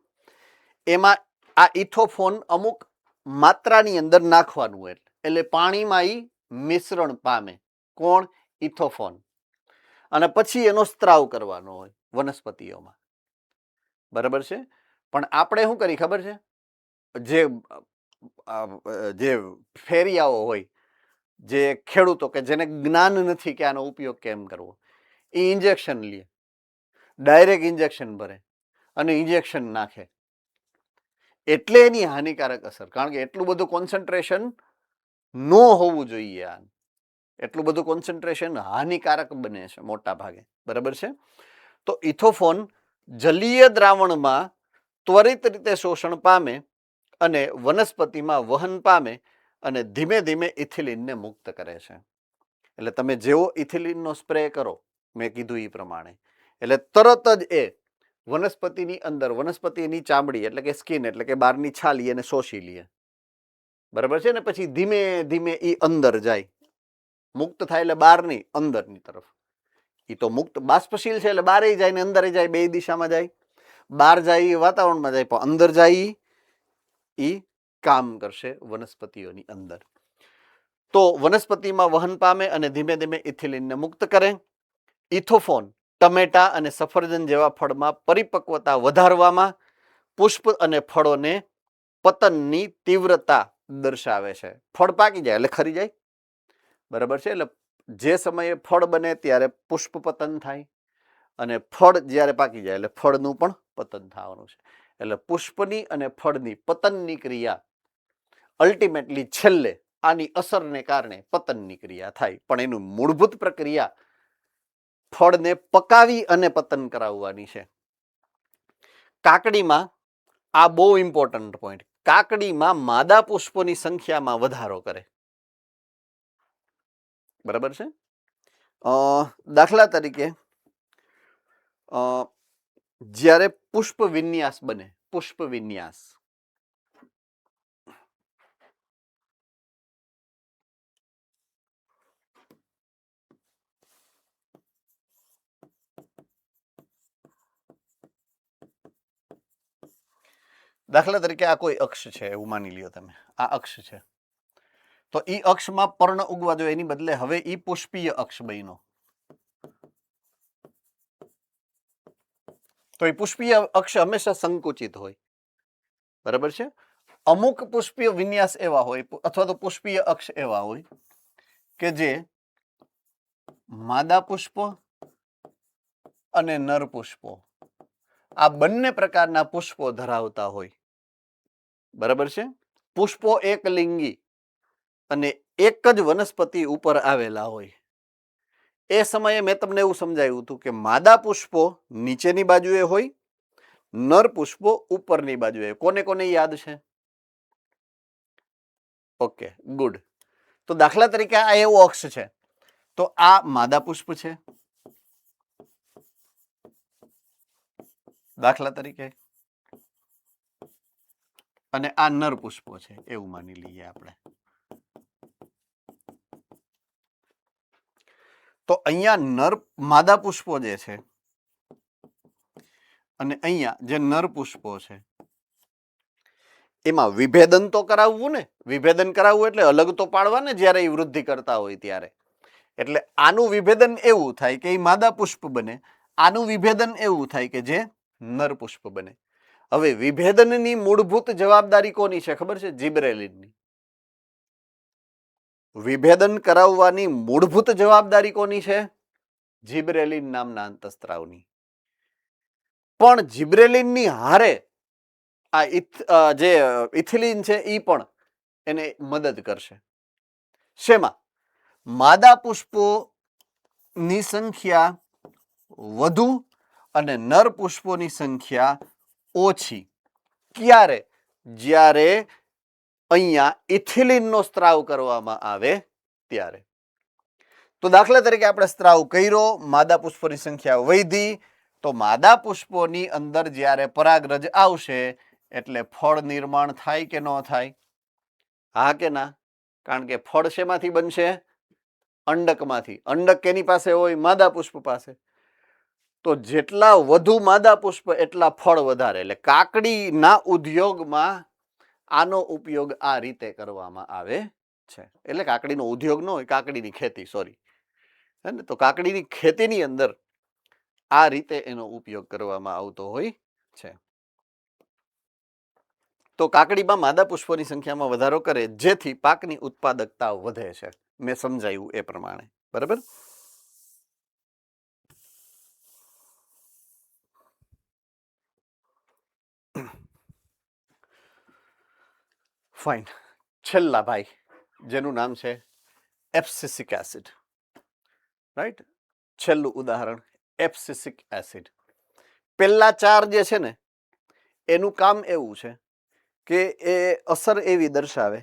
એમાં આ ઇથોફોન અમુક માત્રાની અંદર નાખવાનું હોય, એટલે પાણીમાં ઈ મિશ્રણ પામે. કોણ? ઇથોફોન. અને પછી એનો સ્ત્રાવ કરવાનો હોય વનસ્પતિઓમાં. બરાબર છે. પણ આપણે શું કરી ખબર છે? જે ફેરિયાઓ હોય, જે ખેડૂતો કે જેને જ્ઞાન નથી કે આનો ઉપયોગ કેમ કરવો, એ ઇન્જેક્શન લે, ડાયરેક્ટ ઇન્જેક્શન ભરે અને ઇન્જેક્શન નાખે. એટલે એની હાનિકારક અસર, કારણ કે એટલું બધું કોન્સન્ટ્રેશન ન હોવું જોઈએ. એટલું બધું કોન્સન્ટ્રેશન હાનિકારક બને છે મોટા ભાગે. બરાબર છે. તો ઇથોફોન જલીય દ્રાવણમાં ત્વરિત રીતે શોષણ પામે અને વનસ્પતિમાં વહન પામે અને ધીમે ધીમે ઇથિલિનને મુક્ત કરે છે. એટલે તમે જેવો ઇથિલિનનો સ્પ્રે કરો, મેં કીધું એ પ્રમાણે, એટલે તરત જ એ વનસ્પતિની અંદર, વનસ્પતિની ચામડી એટલે કે સ્કિન એટલે કે બહારની છાલ એને શોષી લે. બરાબર છે ને. પછી ધીમે ધીમે એ અંદર જાય, મુક્ત થાય એટલે બહારની અંદરની તરફ. એ તો મુક્ત બાષ્પશીલ છે એટલે બહાર જાય ને અંદર જાય, બે દિશામાં જાય. બહાર જાય એ વાતાવરણમાં જાય, પણ અંદર જાય એ કામ કરશે વનસ્પતિઓની અંદર. તો વનસ્પતિમાં વહન પામે અને ધીમે ધીમે ઇથિલિનને મુક્ત કરે. ઇથોફોન ટમેટા અને સફરજન જેવા ફળમાં પરિપક્વતા વધારવામાં, પુષ્પ અને ફળોને પતનની તીવ્રતા દર્શાવે છે. ફળ પાકી જાય એટલે ખરી જાય. બરાબર છે. એટલે જે સમયે ફળ બને ત્યારે પુષ્પ પતન થાય, અને ફળ જ્યારે પાકી જાય એટલે ફળનું પણ પતન થવાનું છે. એટલે પુષ્પની અને ફળની પતનની ક્રિયા અલ્ટિમેટલી છેલ્લે આની અસરને કારણે પતનની ક્રિયા થાય. પણ એનું મૂળભૂત પ્રક્રિયા ફળને પકાવી અને પતન કરાવવાની છે. કાકડીમાં આ બહુ ઇમ્પોર્ટન્ટ પોઈન્ટ, કાકડીમાં માદા પુષ્પોની સંખ્યામાં વધારો કરે. બરાબર છે. દાખલા તરીકે જ્યારે પુષ્પ વિન્યાસ બને, પુષ્પ વિન્યાસ, દાખલા તરીકે આ કોઈ અક્ષ છે એવું માની લ્યો તમે, આ અક્ષ છે. તો ઈ અક્ષમાં પર્ણ ઉગવા જોઈએ, એની બદલે હવે ઈ પુષ્પીય અક્ષ બન્યો. તો એ પુષ્પીય અક્ષ હંમેશા સંકુચિત હોય. બરાબર છે. અમુક પુષ્પીય વિન્યાસ એવા હોય, અથવા તો પુષ્પીય અક્ષ એવા હોય કે જે માદા પુષ્પો અને નર પુષ્પો, આ બંને પ્રકારના પુષ્પો ધરાવતા હોય. બરાબર છે. પુષ્પો એકલિંગી અને એક જ વનસ્પતિ ઉપર આવેલા હોય. એ સમયે મેં તમને એવું સમજાવ્યું હતું કે માદા પુષ્પો નીચેની બાજુએ હોય, નર પુષ્પો ઉપરની બાજુએ. કોને કોને યાદ છે? Okay, good. તો દાખલા તરીકે આ એવો અક્ષ છે, તો આ માદા પુષ્પ છે, દાખલા તરીકે, અને આ નર પુષ્પો છે એવું માની લઈએ આપણે. તો અહીંયા નર માદા પુષ્પો જે છે અને અહીંયા જે નર પુષ્પો છે એમાં વિભેદન તો કરાવવું ને. વિભેદન કરાવવું એટલે અલગ તો પાડવા ને જ્યારે એ વૃદ્ધિ કરતા હોય ત્યારે. એટલે આનું વિભેદન એવું થાય કે એ માદા પુષ્પ બને, આનું વિભેદન એવું થાય કે જે નર પુષ્પ બને. હવે વિભેદનની મૂળભૂત જવાબદારી કોની છે ખબર છે? જીબ્રેલિનની. વિભેદન કરાવવાની મૂળભૂત જવાબદારી કોની છે? જીબ્રેલિન નામના અંતઃસ્ત્રાવની. પણ જીબ્રેલિનની હારે આ જે ઇથિલિન છે એ પણ એને મદદ કરશે. શેમાં? માદા પુષ્પોની સંખ્યા વધુ અને નર પુષ્પોની સંખ્યા ઓછી. ક્યારે? જ્યારે અહીંયા ઇથિલિનનો સ્ત્રાવ કરવામાં આવે ત્યારે. તો દાખલા તરીકે આપણે સ્ત્રાવ કર્યો, માદા પુષ્પોની સંખ્યા વધી, તો માદા પુષ્પોની અંદર જ્યારે પરાગરજ આવશે એટલે ફળ નિર્માણ થાય કે ન થાય? હા કે ના? કારણ કે ફળ શેમાંથી બનશે? અંડકમાંથી. અંડક કેની પાસે હોય? માદા પુષ્પ પાસે. તો જેટલા વધુ માદા પુષ્પ એટલા ફળ વધારે. એટલે કાકડીના ઉદ્યોગમાં આનો ઉપયોગ આ રીતે કરવામાં આવે છે. એટલે કાકડીનો ઉદ્યોગ ન હોય, કાકડીની ખેતી, સોરી. હે ને? તો કાકડીની ખેતીની અંદર આ રીતે એનો ઉપયોગ કરવામાં આવતો હોય છે. તો કાકડીમાં માદા પુષ્પોની સંખ્યામાં વધારો કરે જેથી પાકની ઉત્પાદકતા વધે છે. મેં સમજાયું એ પ્રમાણે. બરાબર? ફાઇન. છેલ્લા ભાઈ જેનું નામ છે એબ્સિસિક એસિડ. રાઈટ? છેલ્લું ઉદાહરણ એબ્સિસિક એસિડ. પેલા ચાર જે છે ને એનું કામ એવું છે કે એ અસર એવી દર્શાવે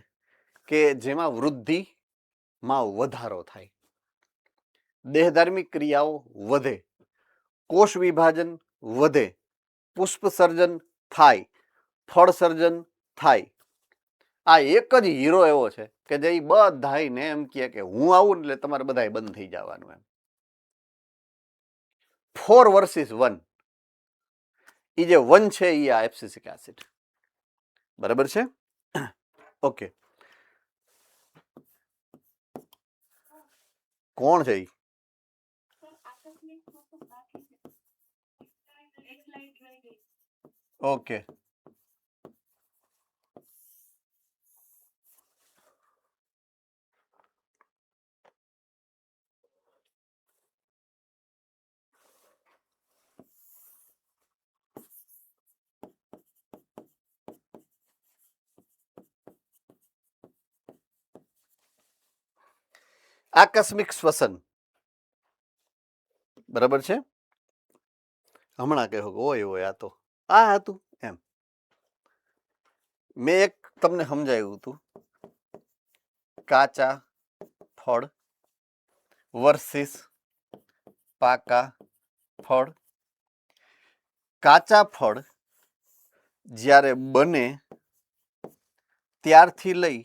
કે જેમાં વૃદ્ધિમાં વધારો થાય, દેહધાર્મિક ક્રિયાઓ વધે, કોષ વિભાજન વધે, પુષ્પ સર્જન થાય, ફળ સર્જન થાય. આ એક જ હીરો એવો છે કે જે બધાને એમ કહે કે હું આવું એટલે તમારે બધાય બંધ થઈ જવાનું. એમ 4 versus 1. એ જે 1 છે એ આ એબ્સિસિક એસિડ. બરાબર છે? ઓકે. કોણ છે? ઓકે. આકસ્મિક શ્વસન. બરાબર છે? હમણાં કહો ઓય ઓય આ તો આ હતું એમ. મેં એક તમને સમજાવ્યું હતું કાચા ફળ વર્સિસ પાકા ફળ. કાચા ફળ જ્યારે બને ત્યારથી લઈ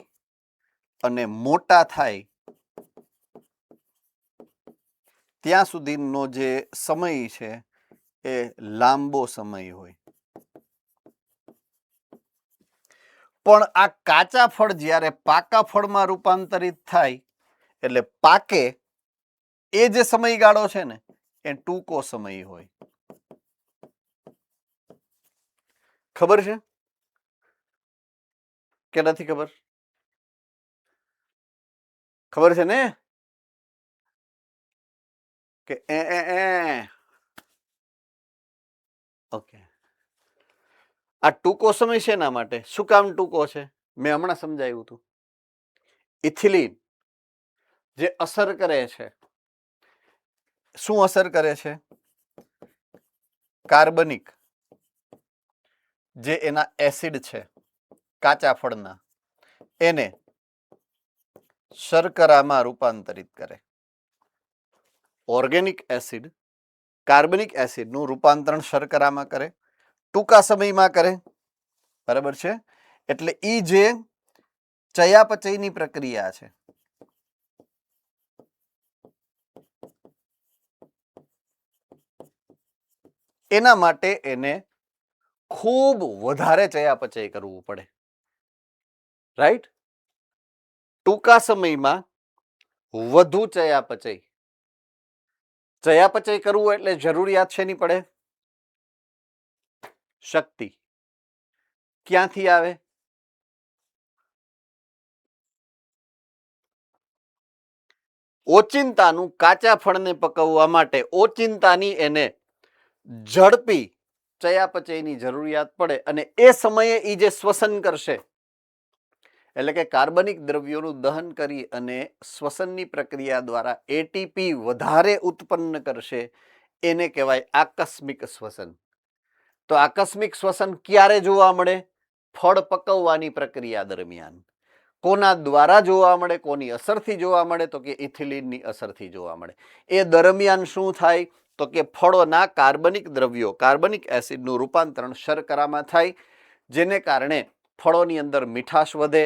અને મોટા થાય ત્યાં સુધીનો જે સમય છે એ લાંબો સમય હોય. પણ આ કાચા ફળ જ્યારે પાકા ફળમાં રૂપાંતરિત થાય એટલે પાકે એ જે સમયગાળો છે ને એ ટૂંકો સમય હોય. ખબર છે કે નથી ખબર? ખબર છે ને કે ઓકે. આ ટૂંકો સમય છે એના માટે. શું કામ ટૂંકો છે? મેં હમણાં સમજાવ્યું હતું. ઇથિલિન જે અસર કરે છે, શું અસર કરે છે? કાર્બનિક જે એના એસિડ છે કાચા ફળના એને શર્કરામાં રૂપાંતરિત કરે. ઓર્ગેનિક એસિડ કાર્બનિક એસિડનું રૂપાંતરણ શર્કરામાં કરે ટૂંકા સમયમાં કરે, બરાબર છે. એટલે ઈ જે ચયાપચયની પ્રક્રિયા છે એના માટે એને ખૂબ વધારે ચયાપચય કરવું પડે, રાઈટ. ટૂંકા સમયમાં વધુ ચયાપચય. ચયાપચય કરવું એટલે જરૂરિયાત શેની પડે? શક્તિ. ક્યાંથી આવે? ઓચિંતાનું કાચા ફળને પકવવા માટે ઓચિંતાની એને ઝડપી ચયાપચયની જરૂરિયાત પડે અને એ સમયે એ જે શ્વસન કરશે એટલે કે કાર્બનિક દ્રવ્યોનું દહન કરી અને શ્વસનની પ્રક્રિયા દ્વારા એટીપી વધારે ઉત્પન્ન કરશે એને કહેવાય આકસ્મિક શ્વસન. તો આકસ્મિક શ્વસન ક્યારે જોવા મળે? ફળ પકવવાની પ્રક્રિયા દરમિયાન. કોના દ્વારા જોવા મળે? કોની અસરથી જોવા મળે? તો કે ઇથિલિનની અસરથી જોવા મળે. એ દરમિયાન શું થાય? તો કે ફળોના કાર્બનિક દ્રવ્યો કાર્બનિક એસિડનું રૂપાંતરણ શર્કરામાં થાય, જેને કારણે ફળોની અંદર મીઠાશ વધે,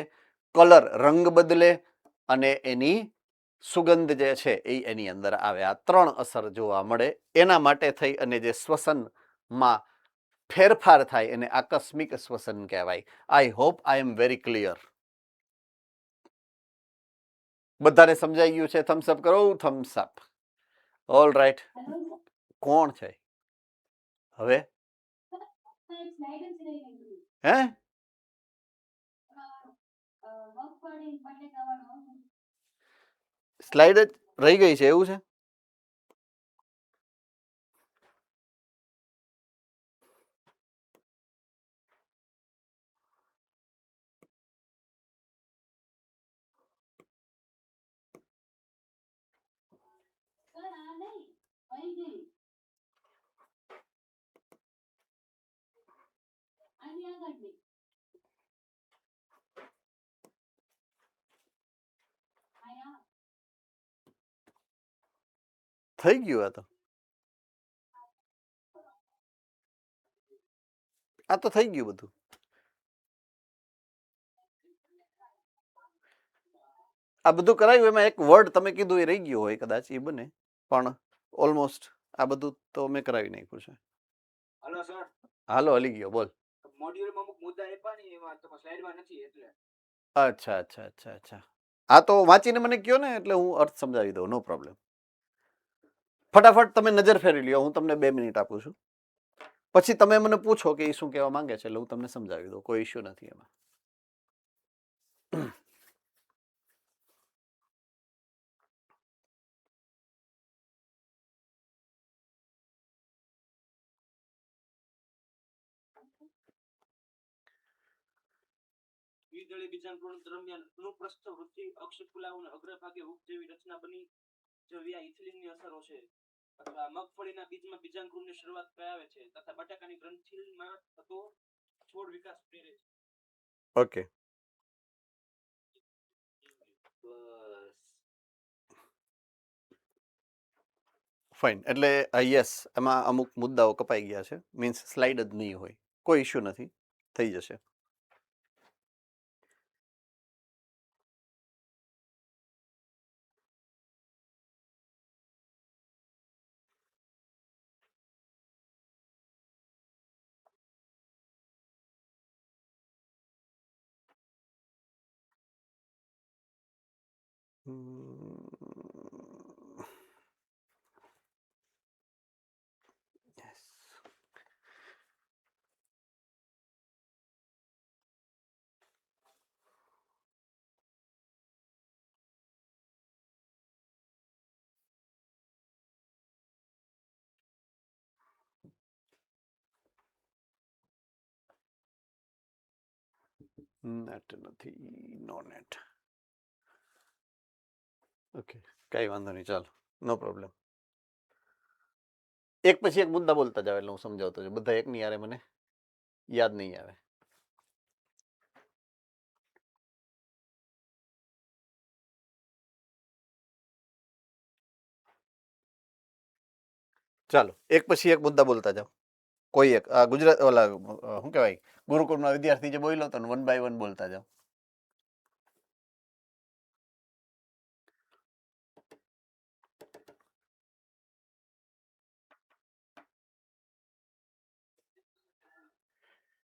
કલર રંગ બદલે અને એની સુગંધ જે છે એ એની અંદર આવે. આ ત્રણ અસર જોવા મળે. એના માટે થઈ અને જે શ્વસનમાં ફેરફાર થાય એને આકસ્મિક શ્વસન કહેવાય. I hope I am very clear. બધાને સમજાઈ ગયું છે? થમ્સ અપ કરો. થમ્સ અપ. All right. કોણ છે હવે? હે? સ્લાઇડ જ રહી ગઈ છે એવું છે? થઈ ગયું. આ તો થઈ ગયું બધું. આ બધું કરાયું. એમાં એક વર્ડ તમે કીધું એ રહી ગયો હોય કદાચ, એ બને, પણ ઓલમોસ્ટ આ બધું તો મેં કરાવી નાખ્યું છે. Hello sir. હાલો, હલી ગયો. બોલ. મોડ્યુલમાં અમુક મુદ્દા આપ્યા ને એમાં તો સ્લાઇડમાં નથી એટલે. અચ્છા અચ્છા અચ્છા અચ્છા. આ તો વાંચીને મને કયો ને એટલે હું અર્થ સમજાવી દઉં. નો પ્રોબ્લેમ. ફટાફટ તમે નજર ફેરી લ્યો. હું તમને 2 મિનિટ આપું છું. પછી તમે મને પૂછો કે એ શું કહેવા માંગે છે એટલે હું તમને સમજાવી દઉં. કોઈ ઇશ્યુ નથી એમાં. દ્વિદળી બીજાંકુરણ દરમિયાન અનુપ્રસ્થ વૃત્તિ અક્ષકુલાઓ અને અગ્રભાગે હૂક જેવી રચના બની જવ્યા ઇથિલિનની અસરો છે. અથવા મગફળીના બીજમાં બીજાંકુરણની શરૂઆત કરાવે છે તથા બટાકાની ગ્રંથિમાં થતો છોડ વિકાસ પ્રેરે છે. ઓકે. ફાઇન. એટલે યસ, એમાં અમુક મુદ્દાઓ કપાઈ ગયા છે. મીન્સ સ્લાઇડ જ નહીં હોય. કોઈ ઇશ્યુ નથી, થઈ જશે. નેટ નથી. નો નેટ. ઓકે, કઈ વાંધો નહીં. ચાલો, નો પ્રોબ્લેમ. એક પછી એક મુદ્દા બોલતા જાવ એટલે હું સમજાવતો જાઉં. બધા એક ની યારે મને યાદ નહીં આવે. ચાલો, એક પછી એક મુદ્દા બોલતા જાઓ. કોઈ એક ગુજરાત ઓલા શું કહેવાય ગુરુકુળના વિદ્યાર્થી જે બોલ્યો તો વન બાય વન બોલતા જાઓ.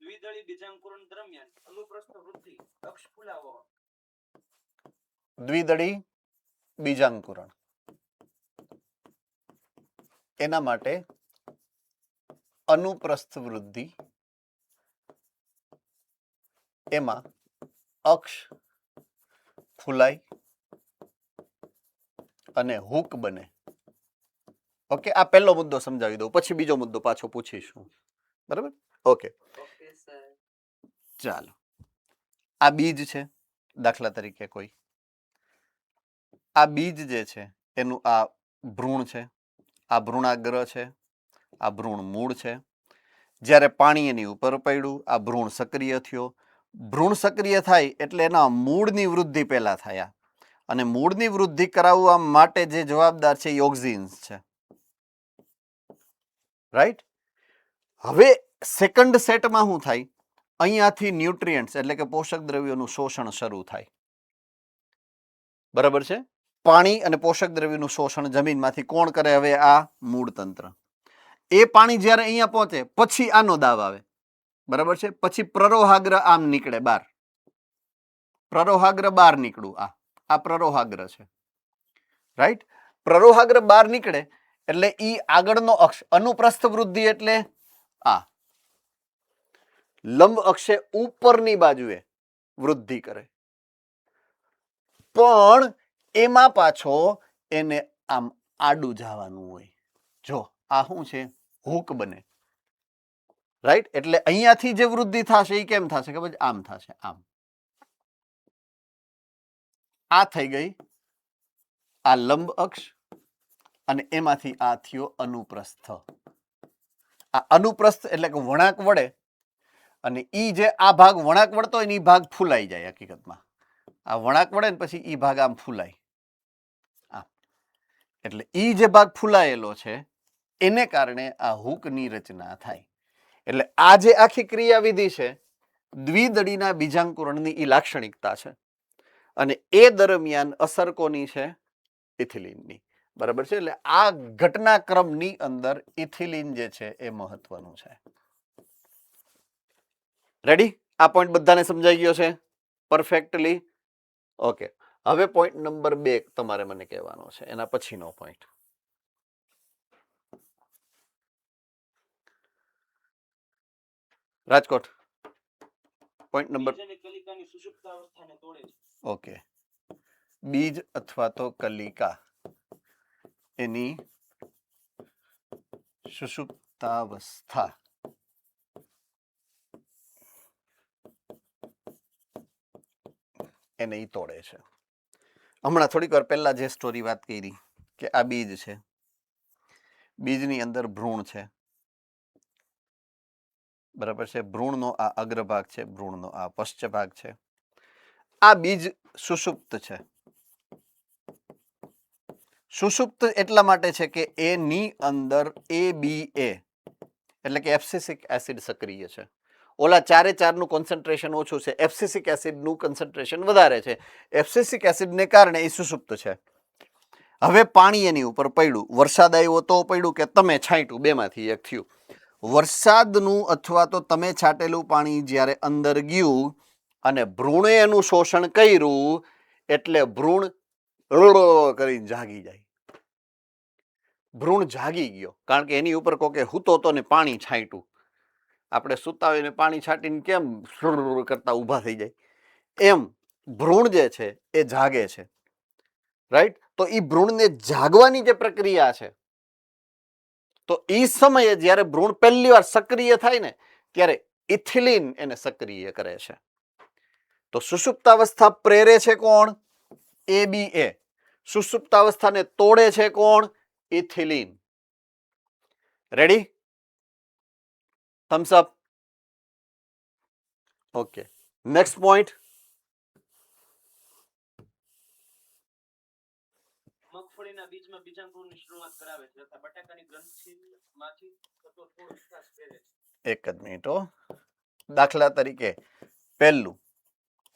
દ્વિદળી બીજાંકુરણ દરમિયાન અનુપ્રસ્થ વૃદ્ધિ અક્ષ ફૂલાવો. દ્વિદળી બીજાંકુરણ એના માટે અનુપ્રસ્થ વૃદ્ધિ એમાં અક્ષ ફૂલાય અને હૂક બને. ઓકે, આ પહેલો મુદ્દો સમજાવી દઉં, પછી બીજો મુદ્દો પાછો પૂછીશું. બરાબર? Okay, okay sir. ચાલો. આ બીજ છે, દાખલા તરીકે કોઈ આ બીજ જે છે એનું આ ભ્રૂણ છે, આ ભ્રૂણાગ્ર છે, આ ભ્રૂણ મૂળ છે. જ્યારે પાણી એની ઉપર પડ્યું, આ ભ્રૂણ સક્રિય થયો. ભ્રૂણ સક્રિય થાય એટલે એના મૂળની વૃદ્ધિ પહેલા થયા, અને મૂળની વૃદ્ધિ કરાવવા માટે જે જવાબદાર છે એ ઓક્સિન્સ છે. રાઈટ? હવે સેકન્ડ સેટમાં શું થાય? અહીંયાથી ન્યુટ્રિયન્ટ્સ એટલે કે પોષક દ્રવ્યોનું શોષણ શરૂ થાય. બરાબર છે? પાણી અને પોષક દ્રવ્યોનું શોષણ જમીનમાંથી કોણ કરે? હવે આ મૂળ તંત્ર. એ પાણી જ્યારે અહીંયા પહોંચે પછી આનો દાવ આવે. બરાબર છે? પછી પ્રરોહાગ્ર આમ નીકળે બહાર. પ્રરોહાગ્ર બહાર નીકળું, આ પ્રરોહાગ્ર છે. રાઈટ? પ્રરોહાગ્ર બહાર નીકળે એટલે ઈ આગળનો અક્ષ. અનુપ્રસ્થ વૃદ્ધિ એટલે આ લંબ અક્ષે ઉપરની બાજુએ વૃદ્ધિ કરે, પણ એમાં પાછો એને આમ આડું જવાનું હોય. જો આ શું છે? હૂક બને. રાઈટ? એટલે અહીંયાથી જે વૃદ્ધિ થશે એ કેમ થશે? ખબર છે? આમ થશે, આમ. આ થઈ ગઈ આ લંબ અક્ષ, અને એમાંથી આ થયો અનુપ્રસ્થ. આ અનુપ્રસ્થ એટલે કે વળાંક વળે, અને ઈ જે આ ભાગ વળાંક વળતો હોય ને ઈ ભાગ ફૂલાઈ જાય. હકીકતમાં આ વળાંક વળે ને પછી ઈ ભાગ આમ ફૂલાય. આમ એટલે ઈ જે ભાગ ફૂલાયેલો છે એને કારણે આ હૂકની રચના થાય. એટલે આ જે આખી ક્રિયાવિધિ છે દ્વિદળીના બીજાંકુરણની ઈ લાક્ષણિકતા છે, અને એ દરમિયાન અસર કોની છે? ઇથિલિનની. બરાબર છે? એટલે આ ઘટનાક્રમની અંદર ઇથિલિન જે છે એ મહત્વનું છે. રેડી? આ પોઈન્ટ બધાને સમજાઈ ગયો છે પરફેક્ટલી? ઓકે, હવે પોઈન્ટ નંબર 2 તમારે મને કહેવાનો છે, એના પછીનો પોઈન્ટ. Rajkot point number. બીજ અને કલિકાની સુષુપ્તાવસ્થાને તોડે છે. ઓકે, બીજ અથવા તો કલિકા એની સુષુપ્તાવસ્થા એને ઈ તોડે છે. હમણાં થોડીક વાર પહેલા જે સ્ટોરી વાત કરી કે આ બીજ છે, બીજની અંદર ભ્રૂણ છે. બરાબર છે? ભ્રૂણનો આ અગ્રભાગ છે, ભ્રૂણનો આ પશ્ચ ભાગ છે. આ બીજ સુષુપ્ત છે. સુષુપ્ત એટલા માટે છે કે એની અંદર ABA એટલે કે એબ્સિસિક એસિડ સક્રિય છે. ઓલા 4 નું કોન્સન્ટ્રેશન ઓછું છે, એબ્સિસિક એસિડનું કોન્સન્ટ્રેશન વધારે છે. એબ્સિસિક એસિડને કારણે એ સુષુપ્ત છે. હવે પાણી એની ઉપર પડ્યું, વરસાદ આવ્યો તો પડ્યું કે તમે છાંટ્યું, બેમાંથી એક થયું. વરસાદનું અથવા તો તમે છાંટેલું પાણી જ્યારે અંદર ગયું અને ભ્રૂણે એનું શોષણ કર્યું એટલે ભ્રૂણ કરીને જાગી જાય. ભ્રૂણ જાગી ગયો કારણ કે એની ઉપર કોકે હૂતો તો ને પાણી છાંટ્યું. આપણે સૂતા હોય ને પાણી છાંટીને કેમ કરતા ઊભા થઈ જાય, એમ ભ્રૂણ જે છે એ જાગે છે. રાઈટ? તો એ ભ્રૂણને જાગવાની જે પ્રક્રિયા છે, તો એ સમયે જ્યારે ભ્રૂણ પહેલી વાર સક્રિય થાય ને ત્યારે ઇથિલિન એને સક્રિય કરે છે. તો સુષુપ્તાવસ્થા પ્રેરે છે કોણ? ABA. સુષુપ્તાવસ્થાને તોડે છે કોણ? Ethylene. Ready? Thums up. Okay, next point. મગફળીના બીજમાં બીજાંકુરની શરૂઆત કરાવે છે તથા બટાકાની ગ્રંથિમાંથી થતો થોડો વિકાસ કરે છે. એક જ મિનિટ હો. દાખલા તરીકે પહેલું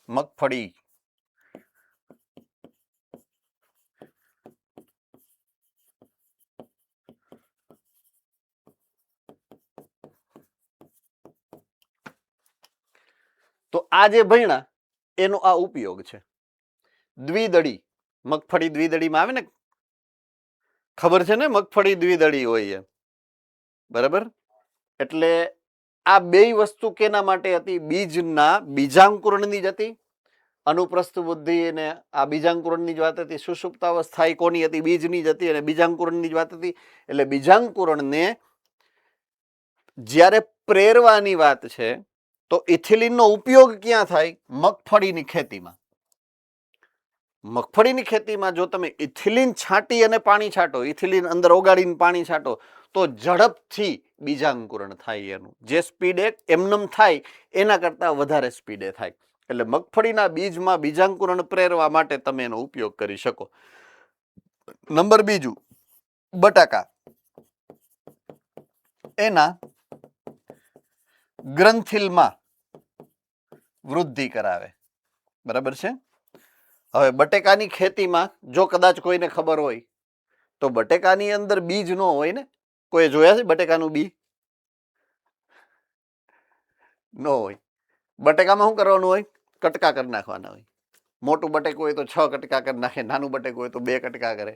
મગફળી તો આ જે ભણ્યા એનો આ ઉપયોગ છે. દ્વિદળી મગફળી દ્વિદળીમાં આવે ને, ખબર છે ને મગફળી દ્વિદળી હોય એમ, બરાબર? એટલે આ બે વસ્તુ કેના માટે હતી? બીજના બીજાંકુરણની જ હતી. અનુપ્રસ્થ બુદ્ધિ અને આ બીજાંકુરણની જ વાત હતી. સુષુપ્તાવસ્થા કોની હતી? બીજની જ હતી અને બીજાંકુરણની જ વાત હતી. એટલે બીજાંકુરણને જ્યારે પ્રેરવાની વાત છે તો ઇથિલિનનો ઉપયોગ ક્યાં થાય? મગફળીની ખેતીમાં. મગફળીની ખેતીમાં જો તમે ઇથિલિન છાંટી અને પાણી છાંટો, ઇથિલિન અંદર ઓગાળીને પાણી છાંટો તો ઝડપથી બીજાંકુરણ થાય. એનું જે સ્પીડે એમનેમ થાય એના કરતાં વધારે સ્પીડે થાય. એટલે મગફળીના બીજમાં બીજાંકુરણ પ્રેરવા માટે તમે એનો ઉપયોગ કરી શકો. નંબર બીજું, બટાકા એના ગ્રંથિલમાં વૃદ્ધિ કરાવે, બરાબર છે? હવે બટેકાની ખેતીમાં જો કદાચ કોઈને ખબર હોય તો બટેકાની અંદર બીજ ન હોય ને? કોઈ જોયા છે બટેકાનું બી? ન હોય. બટેકામાં શું કરવાનું હોય? કટકા કરી નાખવાના હોય. મોટું બટેકું હોય તો 6 કટકા કરી નાખે, નાનું બટેકું હોય તો 2 કટકા કરે.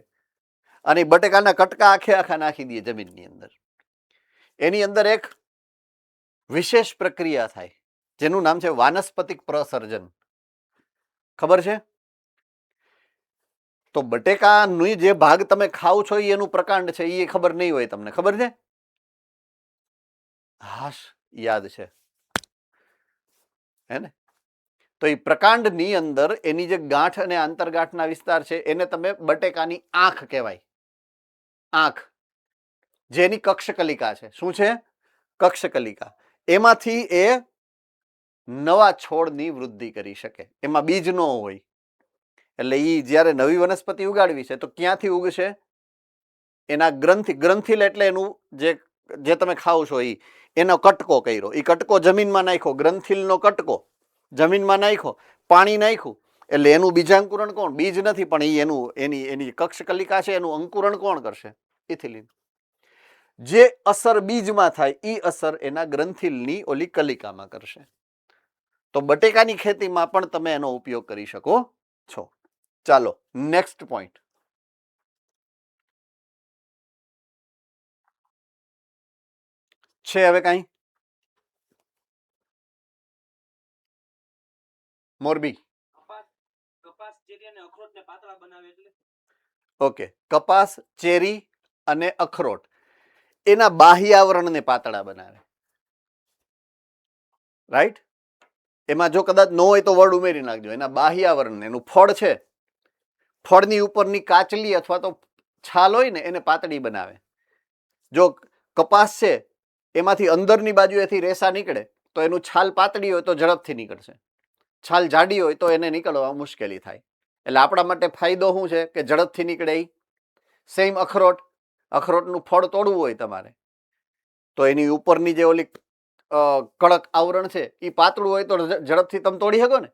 અને બટેકાના કટકા આખે આખા નાખી દે જમીનની અંદર. એની અંદર એક વિશેષ પ્રક્રિયા થાય જેનું નામ છે વાનસ્પતિક પ્રસર્જન. ખબર છે? તો બટેકાનું જે ભાગ તમે ખાવ છો એનું પ્રકાંડ છે એ ખબર નહીં હોય તમને. ખબર છે? હાશ, યાદ છે હે ને? તો એ પ્રકાંડની અંદર એની જે ગાંઠ અને આંતરગાંઠના વિસ્તાર છે એને તમે બટેકાની આંખ કહેવાય. આંખ જેની કક્ષકલિકા છે. શું છે? કક્ષકલિકા. એમાંથી એ નવા છોડની વૃદ્ધિ કરી શકે. એમાં બીજ ન હોય. એટલે એ જ્યારે નવી વનસ્પતિ ઉગાડવી છે તો ક્યાંથી ઉગશે? એના ગ્રંથિ. ગ્રંથિલ એટલે એનું જે તમે ખાવ છો એનો કટકો કર્યો. એ કટકો જમીનમાં નાખ્યો. ગ્રંથિલનો કટકો જમીનમાં નાખ્યો, પાણી નાખ્યું એટલે એનું બીજાંકુરણ કોણ? બીજ નથી પણ એની કક્ષકલિકા છે એનું અંકુરણ કોણ કરશે? ઇથિલિન. જે અસર બીજમાં થાય એ અસર એના ગ્રંથિલની ઓલી કલિકામાં કરશે. તો બટેકાની ખેતીમાં પણ તમે એનો ઉપયોગ કરી શકો છો. ચાલો નેક્સ્ટ પોઈન્ટ. છે હવે કઈ? મોરબી. કપાસ ચેરી અને અખરોટને પાતળા બનાવે એટલે? ઓકે, કપાસ, ચેરી અને અખરોટ એના બાહ્ય આવરણને પાતળા બનાવે. રાઈટ? એમાં જો કદાચ ન હોય તો વર્ડ ઉમેરી નાખજો. એના બાહ્ય આવરણ, એનું ફળ છે, ફળની ઉપરની કાચલી અથવા તો છાલ હોય ને એને પાતળી બનાવે. જો કપાસ છે એમાંથી અંદરની બાજુએથી રેસા નીકળે તો એનું છાલ પાતળી હોય તો ઝડપથી નીકળશે. છાલ જાડી હોય તો એને નીકળવા મુશ્કેલી થાય. એટલે આપણા માટે ફાયદો શું છે કે ઝડપથી નીકળે. સેમ અખરોટ. અખરોટનું ફળ તોડવું હોય તમારે તો એની ઉપરની જે ઓલી કડક આવરણ છે એ પાતળું હોય તો ઝડપથી તમે તોડી શકો ને.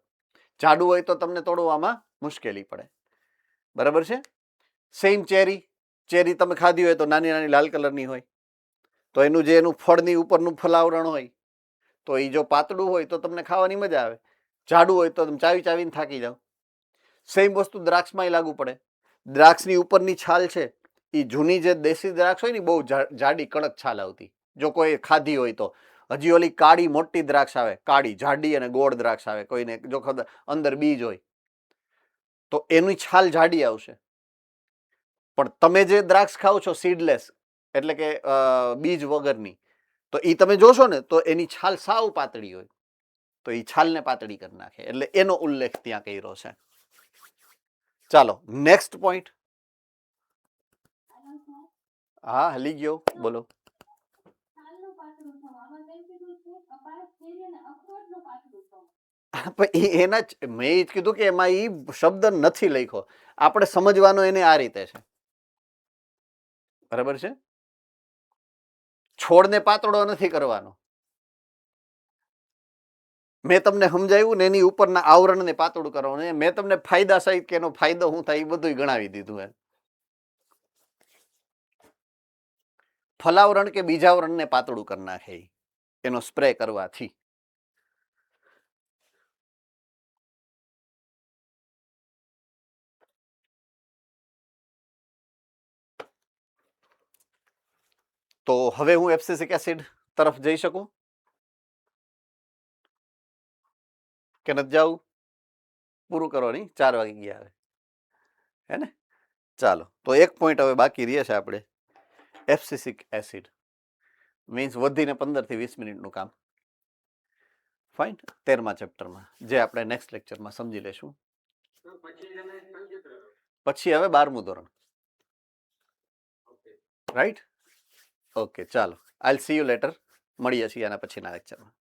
જાડું હોય તો તમને તોડવામાં મુશ્કેલી પડે. બરાબર છે? Same cherry. ચેરી તમે ખાધી હોય તો નાની નાની લાલ કલરની હોય તો એનું ફળની ઉપરનું ફલાવરણ હોય તો એ જો પાતળું હોય તો તમને ખાવાની મજા આવે. જાડું હોય તો તમે ચાવી ચાવીને થાકી જાઓ. સેમ વસ્તુ દ્રાક્ષમાં લાગુ પડે. દ્રાક્ષની ઉપરની છાલ છે એ જૂની જે દેશી દ્રાક્ષ હોય ને બહુ જાડી કડક છાલ આવતી. જો કોઈ ખાધી હોય તો હજી ઓલી કાળી મોટી દ્રાક્ષ આવે, કાળી જાડી અને ગોળ દ્રાક્ષ આવે. કોઈને જો અંદર બીજ હોય તો એની છાલ જાડી આવશે. પણ તમે જે દ્રાક્ષ ખાવ છો સીડલેસ એટલે કે બીજ વગરની, તો એ તમે જોશો ને તો એની છાલ સાવ પાતળી હોય. તો એ છાલને પાતળી કરી નાખે. એટલે એનો ઉલ્લેખ ત્યાં કર્યો છે. ચાલો નેક્સ્ટ પોઈન્ટ. હા, હલી ગયો. બોલો. એના મેં જ કીધું કે એમાં એ શબ્દ નથી લખ્યો. આપણે સમજવાનો એને આ રીતે છે. બરાબર છે. છોડને પાતળો નથી કરવાનો. મેં તમને સમજાવ્યું ને એની ઉપરના આવરણને પાતળું કરવાનું. મેં તમને ફાયદા સહિત કે એનો ફાયદો શું થાય એ બધું ગણાવી દીધું એમ. ફલાવરણ કે બીજાવરણને પાતળું કરી નાખે એનો સ્પ્રે કરવાથી. તો હવે હું એબ્સિસિક એસિડ તરફ જઈ શકું કે નથી જાવું? પૂરું કરો નહીં, 4 વાગી ગયા હવે, હે ને? ચાલો, તો એક પોઈન્ટ હવે બાકી રહે છે આપણે. એબ્સિસિક એસિડ મીન્સ વધીને 15 થી 20 મિનિટનું કામ. ફાઇન. 13મા ચેપ્ટરમાં, જે આપણે નેક્સ્ટ લેક્ચરમાં સમજી લેશું. પછી હવે 12મું ધોરણ. રાઈટ? ઓકે, ચાલો. I'll C you letter. મળીએ છીએ આના પછીના લેક્ચરમાં.